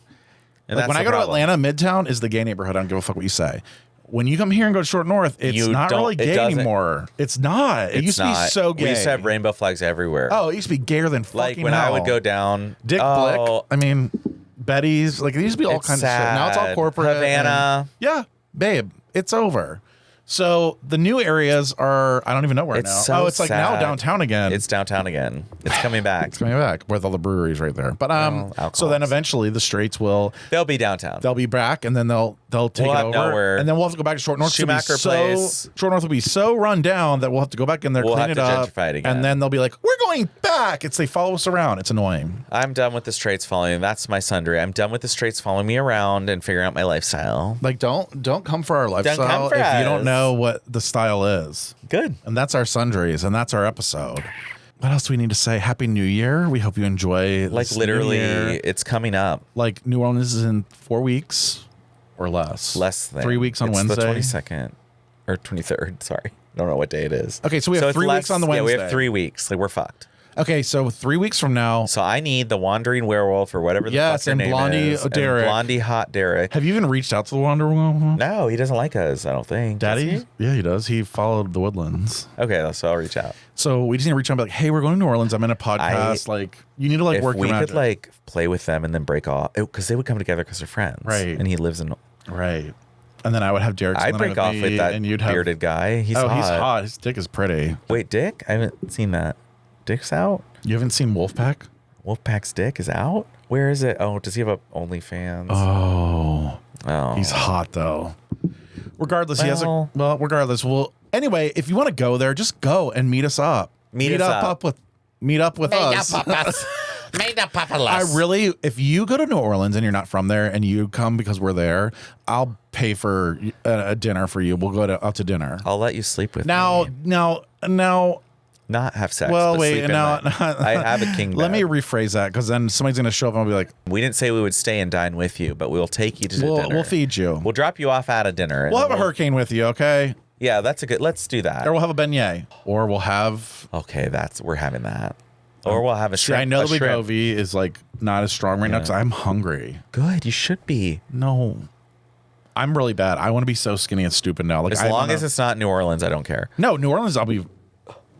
And Like when I go to Atlanta, Midtown is the gay neighborhood. I don't give a fuck what you say. When you come here and go to Short North, it's not really gay anymore. It's not. It used to be so gay. We used to have rainbow flags everywhere. Oh, it used to be gayer than fucking like when hell. I would go down. Dick Blick. I mean, Betty's. Like, there used to be all kinds of shit. Now it's all corporate. Havana. Yeah, babe, it's over. So the new areas are, I don't even know where now. So it's like now sad. downtown again. It's downtown again. It's coming back. It's coming back with all the breweries right there. But so then eventually the straights will. They'll be downtown. They'll be back, and then they'll take it over, nowhere. and then we'll have to go back to Short North. Schumacher Place. Short North will be so run down that we'll have to go back in there, We'll clean have it to up, gentrify it again. and then they'll be like, "We're going back." They follow us around. It's annoying. I'm done with the straights following. That's my sundry. I'm done with the straights following me around and figuring out my lifestyle. Like, don't come for our lifestyle come for if you don't us. know what the style is. Good. And that's our sundries, and that's our episode. What else do we need to say? Happy New Year. We hope you enjoy. Like this literally, New Year. it's coming up. Like New Orleans is in 4 weeks or less. Less than 3 weeks on it's Wednesday. The 22nd or 23rd. Sorry, I don't know what day it is. Okay, so we have it's 3 weeks on the Wednesday. Yeah, we have 3 weeks. Like we're fucked. Okay, so 3 weeks from now. So I need the wandering werewolf or whatever the fuck your and name Blondie is. And Derek. Blondie hot Derek. Have you even reached out to the Wanderer? No, he doesn't like us. I don't think. Daddy? Does Yeah, he does. He followed the Woodlands. he? Okay, so I'll reach out. So we just need to reach out and be like, hey, we're going to New Orleans. I'm in a podcast. Like, you need to like if work we your could magic. like play with them and then break off because they would come together because they're friends, Right. And he lives in. Right. And then I would have Derek. I'd break off with that and you'd have, bearded guy. He's hot. He's hot. His dick is pretty. Wait, Dick? I haven't seen that. Dick's out. You haven't seen Wolfpack? Wolfpack's dick is out? Where is it? Oh, does he have a OnlyFans? Oh. Oh. He's hot though. Regardless, he has a Well- regardless. Well, anyway, if you want to go there, just go and meet us up. Meet us up. Meet up with us. I really, if you go to New Orleans and you're not from there and you come because we're there, I'll pay for a dinner for you. We'll go out to dinner. I'll let you sleep with Now, me. Not have sex. Well, but wait, sleep in now I have a king bed. Let me rephrase that because then somebody's gonna show up and I'll be like, We didn't say we would stay and dine with you, but we'll take you to dinner. we'll feed you. We'll drop you off at a dinner. and We'll have then a hurricane with you, okay? Yeah, that's a good. Let's do that. Or we'll have a beignet, or we'll have. Okay, we're having that. Or we'll have a See, shrimp. I know a the shrimp. Wegovy is like not as strong right now because I'm hungry. Good, you should be. No, I'm really bad. I want to be so skinny and stupid now. Like As long as it's not New Orleans, I don't care. no New Orleans, I'll be.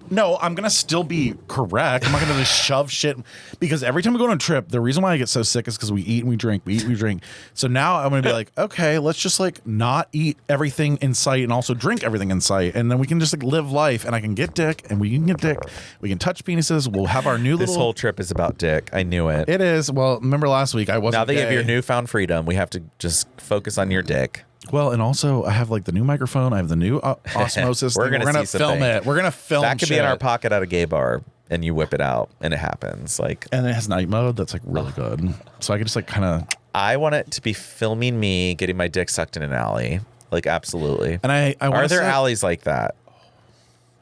No, I'm gonna still be correct. I'm not gonna just shove shit because every time we go on a trip, the reason why I get so sick is because we eat and we drink, we eat and we drink. So now I'm gonna be like, okay, let's just like not eat everything in sight and also drink everything in sight, and then we can just like live life. And I can get dick, and we can get dick. We can touch penises. We'll have our new This little. whole trip is about dick. I knew it. It is. Well, remember last week I wasn't. Now that you have gay. your newfound freedom, we have to just focus on your dick. Well, and also I have like the new microphone. I have the new osmosis. We're thing. gonna see film something. it. We're gonna film. That could be in shit. our pocket at a gay bar, and you whip it out, and it happens. Like, And it has night mode. That's like really good. So I can just like kind of. I want it to be filming me getting my dick sucked in an alley. Like, absolutely. And I Are wanna there say- alleys like that?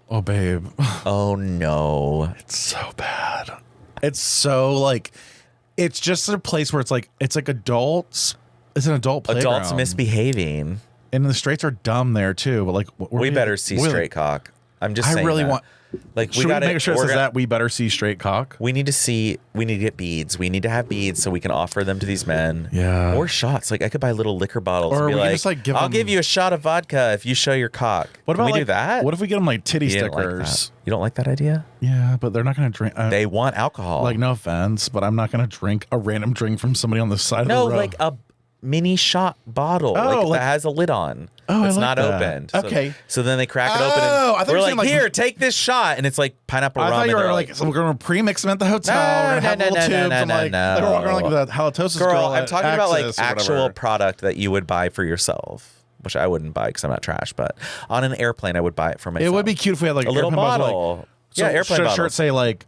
Oh, babe. Oh no. It's so bad. It's so like, it's just a place where it's like adults. It's an adult playground. Adults misbehaving. And the straights are dumb there too. But like, We better see straight cock. I'm just saying. I really that. want. Like, Should we gotta make sure it we're says gonna- that we better see straight cock? We need to get beads. We need to have beads so we can offer them to these men. Yeah. Or shots. Like, I could buy little liquor bottles Or and be we can like, just, like, give I'll them- give you a shot of vodka if you show your cock. What about Can we like, do that? What if we get them like titty You didn't like stickers? that. You don't like that idea? Yeah, but they're not going to drink. They want alcohol. Like, no offense, but I'm not going to drink a random drink from somebody on the side no, of the road. like mini shot bottle that has a lid on. Oh, it's I like not that. opened. Okay. So then they crack it open. Oh, I And thought you we're were like, saying, like, here, take this shot, and it's like pineapple rum. I thought you and were they're like, so we're going to pre-mix them at the hotel. we're going to have little tubes. And like we're walking around like the halitosis girl. I'm talking about like Access or actual whatever. product that you would buy for yourself, which I wouldn't buy because I'm not trash. But on an airplane, I would buy it for myself. It would be cute if we had like a little airplane bottle. Like, yeah, airplane should bottle. shirt say like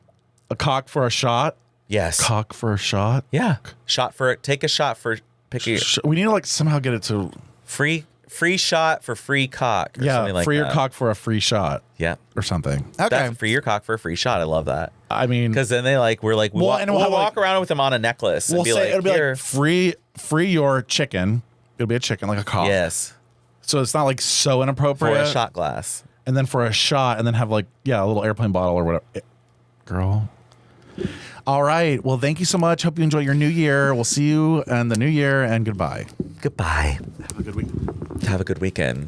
a cock for a shot? Yes. Cock for a shot? Yeah. Shot for it. Take a shot for picking We need to like somehow get it to free shot for free cock. Or something like free that. your cock for a free shot. Yeah. Or something. Okay. That's free your cock for a free shot. I love that. I mean, because then we'll walk around with them on a necklace. We'll and be say like, it'll be here. like free your chicken. It'll be a chicken like a cock. Yes. So it's not like so For inappropriate. a shot glass. And then for a shot, and then have like a little airplane bottle or whatever. Girl. All right. Well, thank you so much. Hope you enjoy your new year. We'll see you in the new year, and goodbye. Goodbye. Have a good week. Have a good weekend.